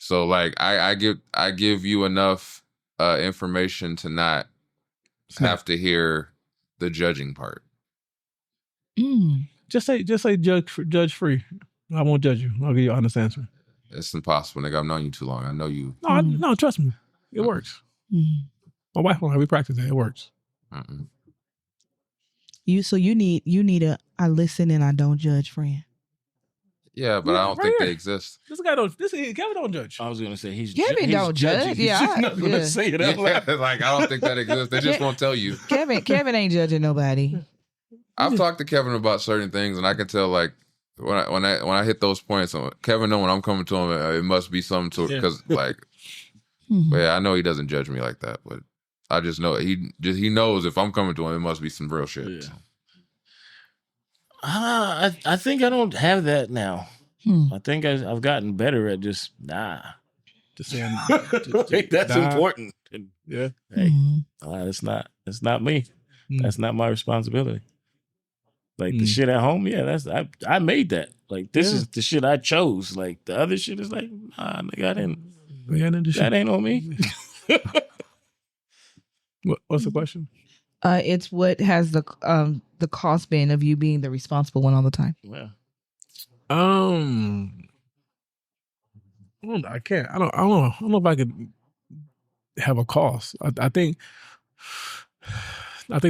So like, I give you enough information to not have to hear the judging part. Just say judge free. I won't judge you. I'll give you an honest answer. It's impossible, nigga. I've known you too long. I know you. No, trust me. It works. My wife and I, we practice that. It works. You need a I listen and I don't judge friend. Yeah, but I don't think they exist. Kevin don't judge. I was gonna say Kevin don't judge. Yeah, He's not gonna say it out loud. Like, I don't think that exists. They just won't tell you. Kevin ain't judging nobody. I've talked to Kevin about certain things, and I can tell, like, when I hit those points, Kevin know when I'm coming to him, it must be something to because like, but yeah, I know he doesn't judge me like that, but I just know he knows if I'm coming to him, it must be some real shit. Yeah. I think I don't have that now. I think I've gotten better at just Just saying, that's important. Yeah. Hey, it's not me. That's not my responsibility. Like the shit at home, I made that. Like this is the shit I chose. Like the other shit is like, nah, nigga, I didn't. That ain't on me. What's the question? It's what has the cost been of you being the responsible one all the time? Yeah. I can't. I don't know if I could have a cost. I think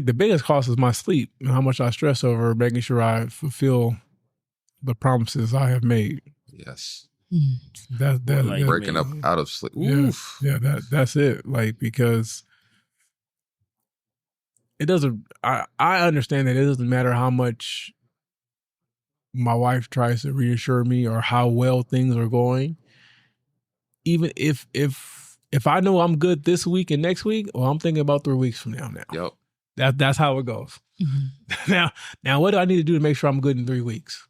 the biggest cost is my sleep and how much I stress over making sure I fulfill the promises I have made. Yes. That like breaking up out of sleep. Oof. Yeah, that's it. Like, because it doesn't. I understand that it doesn't matter how much my wife tries to reassure me or how well things are going. Even if I know I'm good this week and next week, well, I'm thinking about 3 weeks from now. Yep. That's how it goes. Now, what do I need to do to make sure I'm good in 3 weeks?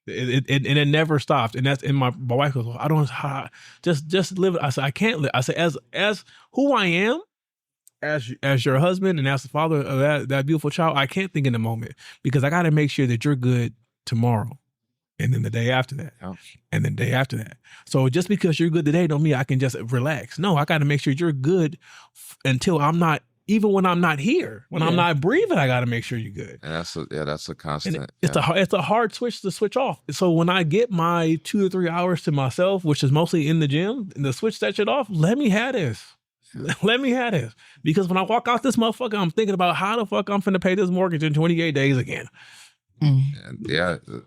It never stops, and my wife goes, well, I don't just live. I said I can't live. I said as who I am, as your husband and as the father of that beautiful child, I can't think in the moment because I got to make sure that you're good tomorrow, and then the day after that, and then the day after that. So just because you're good today don't mean I can just relax. No, I got to make sure you're good until I'm not. Even when I'm not here, when I'm not breathing, I got to make sure you're good. And that's a constant. And it's a hard switch to switch off. So when I get my 2 to 3 hours to myself, which is mostly in the gym, and the switch that shit off, let me have this. Let me have this. Because when I walk out this motherfucker, I'm thinking about how the fuck I'm finna pay this mortgage in 28 days again. And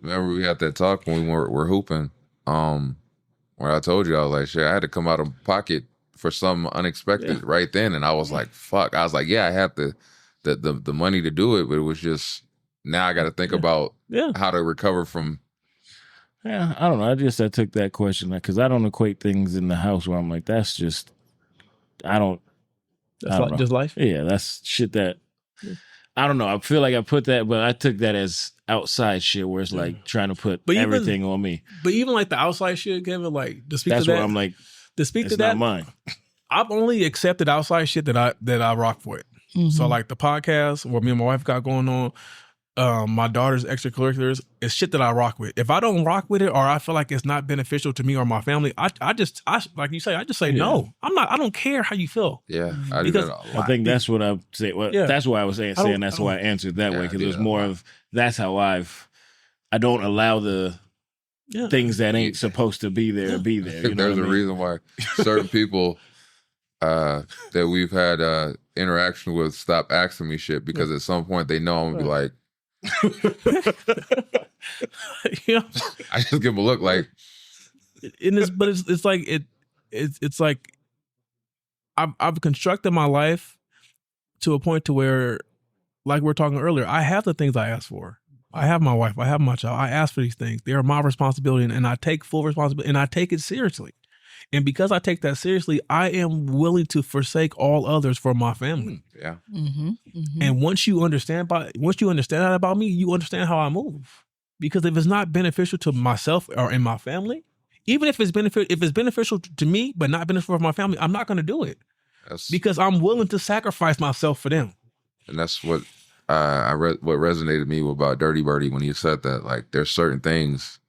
remember we had that talk when we were hooping. Where I told you I was like, shit, I had to come out of pocket for some unexpected right then, and I was like, fuck. I was like, yeah, I had the money to do it, but it was just now I got to think about how to recover from. Yeah, I don't know. I took that question because I don't equate things in the house where I'm like, that's just I don't know. Just life. Yeah, that's shit that I don't know. I feel like I put that, but I took that as outside shit where it's like trying to put everything on me. But even like the outside shit, Kevin, like to speak that's to that, where I'm like. To speak it's to that, not mine. I've only accepted outside shit that I rock with. So like the podcast, what me and my wife got going on, my daughter's extracurriculars is shit that I rock with. If I don't rock with it, or I feel like it's not beneficial to me or my family, I just like you say, I just say no. I don't care how you feel. Yeah, I do Because that a lot. I think that's what I say. Well, Yeah. that's why I was saying that's why I answered that way, because yeah. there's more of that's how I don't allow the things that ain't supposed to be there be there. You know There's what I a mean? reason why certain people that we've had interaction with stop asking me shit, because at some point they know I'm gonna be like, You know? I just give them a look like, But it's like it's like I've constructed my life to a point to where, like we were talking earlier, I have the things I ask for. I have my wife. I have my child. I ask for these things. They are my responsibility, and I take full responsibility, and I take it seriously. And because I take that seriously, I am willing to forsake all others for my family. yeah, And once you understand that about me, you understand how I move. Because if it's not beneficial to myself or in my family, even if it's beneficial to me but not beneficial for my family, I'm not going to do it. Because I'm willing to sacrifice myself for them. And that's what I read. What resonated me about Dirty Birdie when he said that, like, there's certain things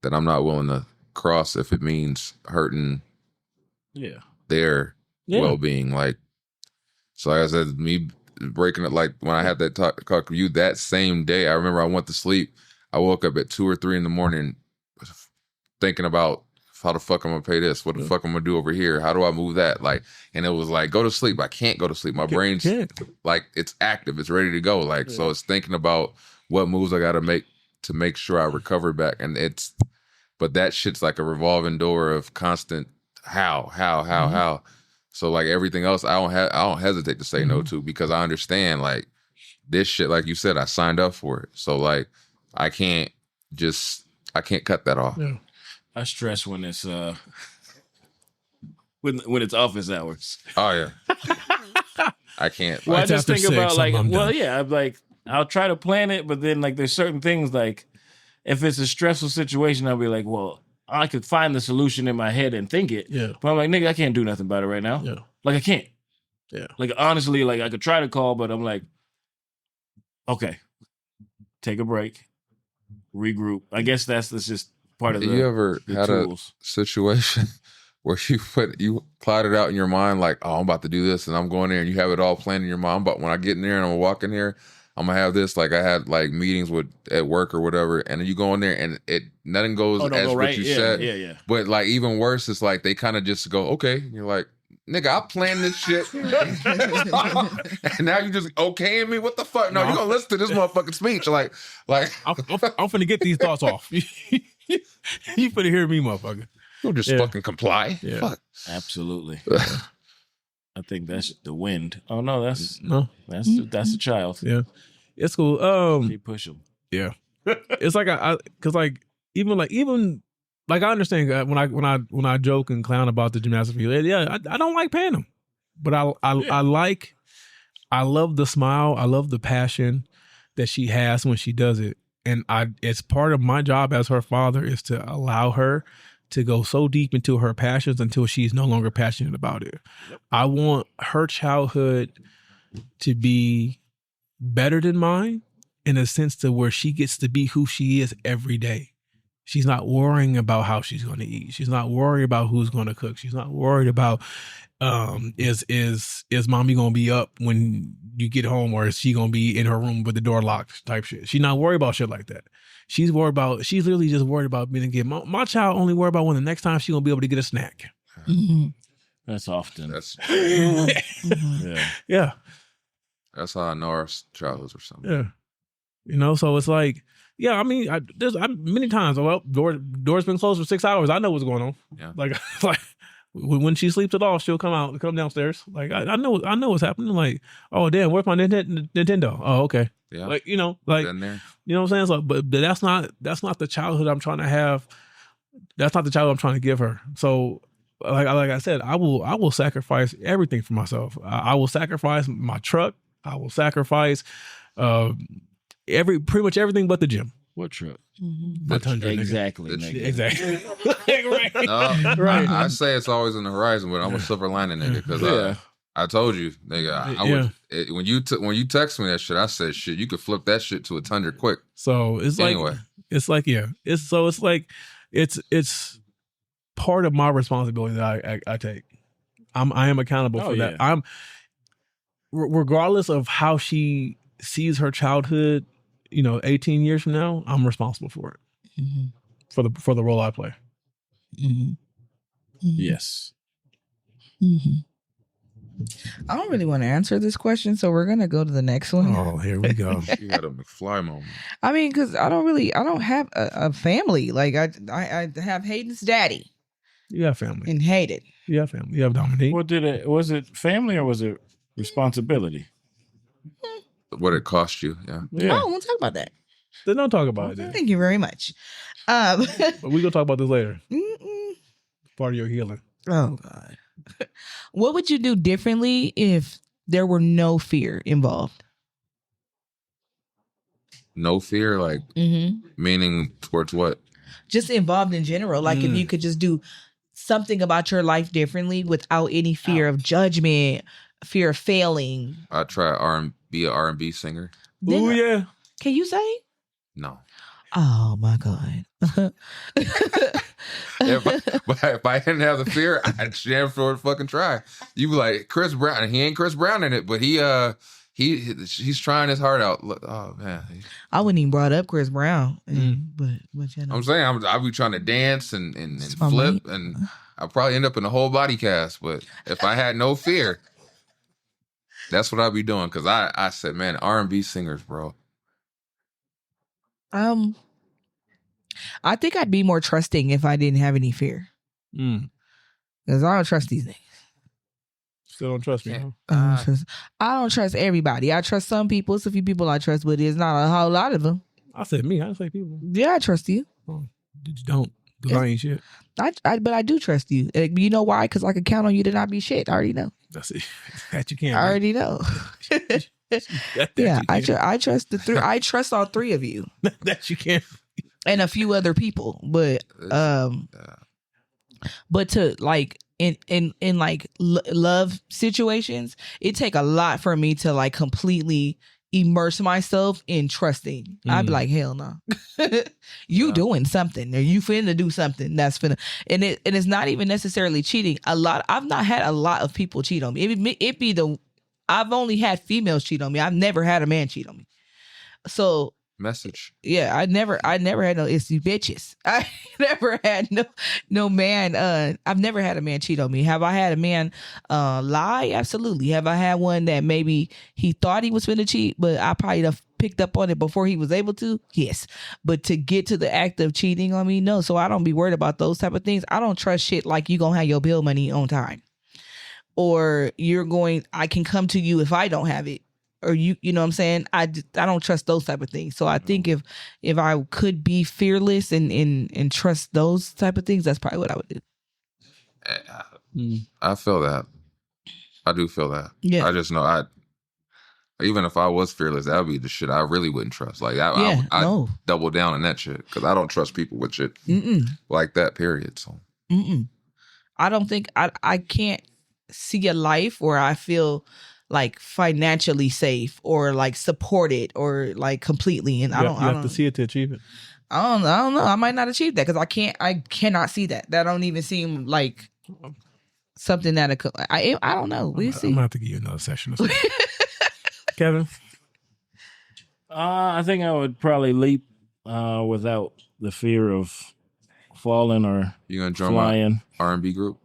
that I'm not willing to cross if it means hurting their well-being. Like, so like I said, me breaking it, like when I had that talk with you that same day, I remember I went to sleep. I woke up at 2 or 3 in the morning thinking about how the fuck I'm gonna pay this, what the fuck I'm gonna do over here, how do I move that, like, and it was like, go to sleep. I can't go to sleep. My brain's like, it's active, it's ready to go, like, so it's thinking about what moves I gotta make to make sure I recover back. And but that shit's like a revolving door of constant how. So like everything else, I don't hesitate to say no to, because I understand, like, this shit, like you said, I signed up for it. So like I can't cut that off. Yeah. I stress when it's when it's office hours. Oh yeah. I can't. Well, I Like, just think about like, I'm well, done. yeah, I'm like, I'll try to plan it, but then like there's certain things, like if it's a stressful situation, I'll be like, well, I could find the solution in my head and think it. Yeah. But I'm like, nigga, I can't do nothing about it right now. Yeah. Like I can't. Yeah. Like honestly, like I could try to call, but I'm like, okay, take a break, regroup. I guess that's just part of the you ever had tools. a situation where you plotted out in your mind, like, oh, I'm about to do this and I'm going there, and you have it all planned in your mind, but when I get in there and I'm gonna walk in here, I'm gonna have this. Like I had like meetings at work or whatever, and then you go in there and nothing goes as what you said. Yeah. But like even worse, it's like they kind of just go, okay. And you're like, nigga, I planned this shit. And now you just okaying me? What the fuck? No, you're gonna listen to this motherfucking speech. Like I'm finna get these thoughts off. You finna hear me, motherfucker. you'll just fucking comply. Yeah. Fuck. Absolutely. I think that's the wind. Oh no, that's a child. Yeah. It's cool. Keep pushing. Yeah. It's like cause like even I understand when I joke and clown about the gymnastics field. Yeah, I don't like paying them, but I love the smile. I love the passion that she has when she does it, and it's part of my job as her father is to allow her to go so deep into her passions until she's no longer passionate about it. I want her childhood to be better than mine in a sense to where she gets to be who she is every day. She's not worrying about how she's going to eat. She's not worried about who's going to cook. She's not worried about is mommy going to be up when you get home, or is she going to be in her room with the door locked type shit. She's not worried about shit like that. She's literally just worried about being a kid. My child only worried about when the next time she's going to be able to get a snack. Mm-hmm. That's often. That's Yeah. that's how I know our childhoods or something. Yeah. You know, so it's like, yeah, I mean, there's many times, well, door's been closed for 6 hours. I know what's going on. Yeah. Like when she sleeps it off, she'll come downstairs. Like I know what's happening. Like, oh damn, where's my Nintendo? Oh, okay. Yeah. Like, you know, like, Been there. you know what I'm saying? So, but that's not the childhood I'm trying to have. That's not the childhood I'm trying to give her. So like I said, I will sacrifice everything for myself. I will sacrifice my truck. I will sacrifice pretty much everything but the gym. What truck? My Tundra, nigga. Exactly. The- nigga. Exactly. Right. No, Right. I say it's always on the horizon, but I'm a silver lining nigga because I told you, nigga. When you text me that shit, I said, shit, you could flip that shit to a thunder quick. So it's like, Anyway. it's like it's part of my responsibility that I take. I am accountable for that. I'm regardless of how she sees her childhood, 18 years from now, I'm responsible for it. For the role I play. Yes. I don't really want to answer this question, so we're gonna go to the next one. Oh, here we go. You had a McFly moment. I mean, because I don't have a family. Like I have Hayden's daddy. You have family. And Hayden. You have family. You have Dominique. Was it family or was it responsibility? What it cost you? Yeah. Oh, we'll talk about that. Then don't talk about it. Then. Thank you very much. But we gonna talk about this later. Part of your healing. Oh God. What would you do differently if there were no fear involved? No fear, like meaning towards what? Just involved in general. Like if you could just do something about your life differently without any fear of judgment, fear of failing. I try be an R&B singer. Oh yeah. Can you sing? No. Oh my God. If I didn't have the fear, I'd jam for fucking try. You be like Chris Brown. He ain't Chris Brown in it, but he's trying his heart out. Oh man, I wouldn't even brought up Chris Brown, but I'm saying I'll be trying to dance and flip, and I'll probably end up in a whole body cast. But if I had no fear, that's what I'd be doing. Because I said, man, R&B singers, bro. I think I'd be more trusting if I didn't have any fear. Because I don't trust these niggas. Still don't trust me, huh? I don't trust everybody. I trust some people. It's a few people I trust, but it's not a whole lot of them. I said me. I didn't say people. Yeah, I trust you. Oh, you don't. Because I ain't shit. But I do trust you. You know why? Because I can count on you to not be shit. I already know. That's it. That you can't. I already know. Yeah, I trust the three. I trust all three of you. That you can't. And a few other people, but to like in like love situations, it take a lot for me to like completely immerse myself in trusting. I'd be like, hell no. You doing something or you finna do something that's finna, and it's not even necessarily cheating. I've not had a lot of people cheat on me. I've only had females cheat on me. I've never had a man cheat on me. So message. Yeah, I never had no issue bitches. I never had no man. I've never had a man cheat on me. Have I had a man lie? Absolutely. Have I had one that maybe he thought he was finna cheat, but I probably have picked up on it before he was able to? Yes. But to get to the act of cheating on me, no. So I don't be worried about those type of things. I don't trust shit like you gonna have your bill money on time. Or I can come to you if I don't have it. Or you know what I'm saying? I don't trust those type of things. So I think if I could be fearless and trust those type of things, that's probably what I would do. I feel that. I do feel that. Yeah. I just know even if I was fearless, that would be the shit I really wouldn't trust. Like I double down on that shit because I don't trust people with shit like that. Period. So I don't think I can't see a life where I feel like financially safe or like supported or like completely. And you have to see it to achieve it. I don't know. I might not achieve that because I cannot see that. That don't even seem like something that I don't know. We'll see. I'm gonna have to give you another session. Kevin? I think I would probably leap without the fear of falling or you gonna join flying. My R&B group?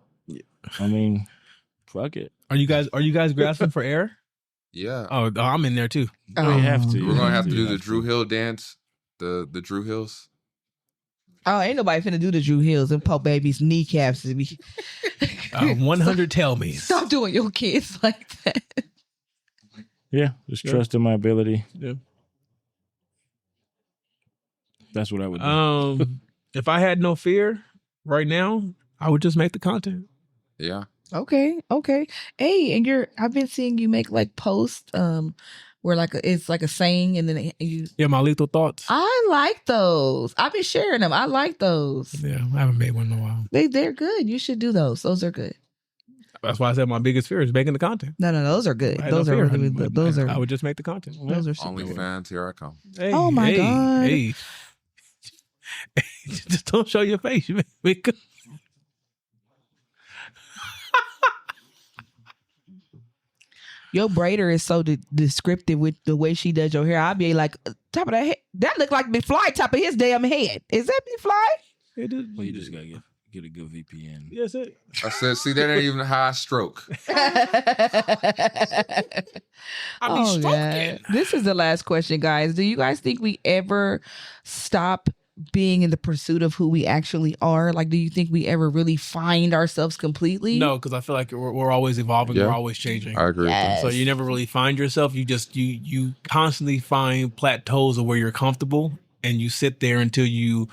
I mean, fuck it. Are you guys grasping for air? Yeah. Oh, I'm in there too. We have to. We're gonna have to do the Drew Hill dance. The Drew Hills. Oh, ain't nobody finna do the Drew Hills and Pope Baby's kneecaps to me. 100 tell me. Stop doing your kids like that. Yeah, just trust in my ability. Yeah. That's what I would do. If I had no fear right now, I would just make the content. Yeah. Okay. Hey, and I've been seeing you make like posts where it's like a saying and then you. Yeah, my lethal thoughts. I like those. I've been sharing them. I like those. Yeah, I haven't made one in a while. They're good. You should do those. Those are good. That's why I said my biggest fear is making the content. No, those are good. I had Those no are fear. really good. Those are. I would just make the content. Those are super. OnlyFans, here I come. Hey, Oh my God. Hey. Just don't show your face. You make Your braider is so descriptive with the way she does your hair. I'd be like, top of that head. That look like McFly top of his damn head. Is that McFly? It is. Well, you just gotta get a good VPN. Yes, it. I said, see, that ain't even how I stroke. I be stroking. This is the last question, guys. Do you guys think we ever stop being in the pursuit of who we actually are? Like, do you think we ever really find ourselves completely? No, because I feel like we're always evolving. Yeah. We're always changing. I agree. Yes. So you never really find yourself. You just you constantly find plateaus of where you're comfortable, and you sit there until you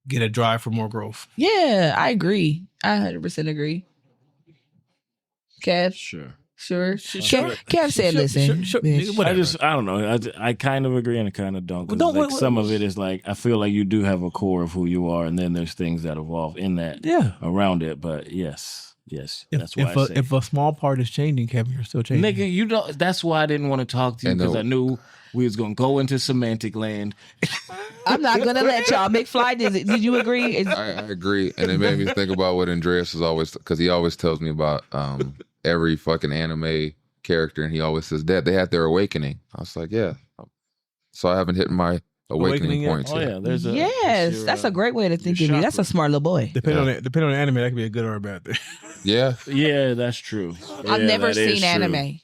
get a drive for more growth. Yeah, I agree. I 100% agree. Kev? Sure. Sure. Sure. Kev said, listen. Sure. bitch. Whatever. I don't know. I kind of agree and I kind of don't. 'Cause Well, like some of it is like, I feel like you do have a core of who you are, and then there's things that evolve in that around it. But yes, that's why I say. If a small part is changing, Kevin, you're still changing. Nigga, you know, that's why I didn't want to talk to you, because I knew we was going to go into semantic land. I'm not going to let y'all. McFly, did you agree? I agree. And it made me think about what Andreas is always, because he always tells me about every fucking anime character, and he always says that they had their awakening. I was like, yeah. So I haven't hit my awakening points Oh, yet. yeah. There's That's a great way to think of me. That's a smart little boy. Depending on the anime, that could be a good or a bad thing. Yeah. Yeah, that's true. I've Yeah, never that is seen true. anime.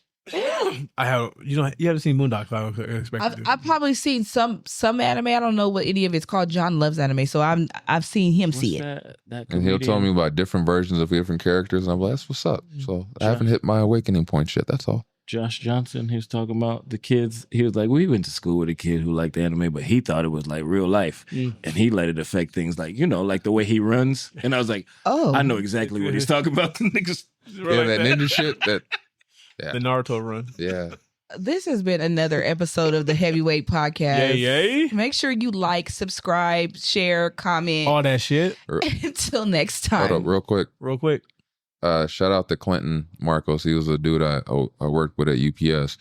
I have. You haven't seen Moondog, so I would expect you to. I've probably seen some anime. I don't know what any of it's called. John loves anime, so I've seen him see it. And he'll tell me about different versions of different characters, and I'm like, that's what's up. So I haven't hit my awakening point yet. That's all. Josh Johnson, he was talking about the kids. He was like, we went to school with a kid who liked anime, but he thought it was like real life. And he let it affect things like, like the way he runs. And I was like, Oh, I know exactly what he's talking about. Niggas. Yeah, that ninja shit. The Naruto run. Yeah. This has been another episode of the Heavyweight Podcast. Yay. Make sure you like, subscribe, share, comment. All that shit. Until next time. Hold up, real quick. Shout out to Clinton Marcos. He was a dude I worked with at UPS.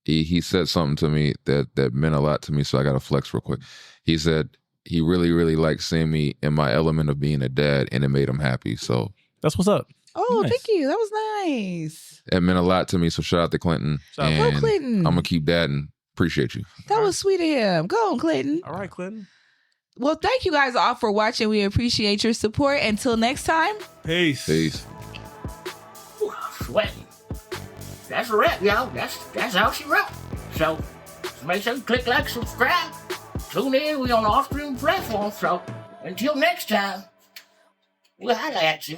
He said something to me that meant a lot to me, so I got to flex real quick. He said he really, really liked seeing me in my element of being a dad, and it made him happy. So that's what's up. Oh, Nice. thank you. That was nice. it meant a lot to me, so shout out to Clinton. Shout out. And Go, Clinton. I'm going to keep dadding. Appreciate you. That was sweet of him. Go on, Clinton. All right, Clinton. Well, thank you guys all for watching. We appreciate your support. Until next time. Peace. Sweating. That's a wrap, y'all. That's how she wrote. So make sure you click like, subscribe. Tune in. We on all streaming platforms. So until next time, we'll holla at you.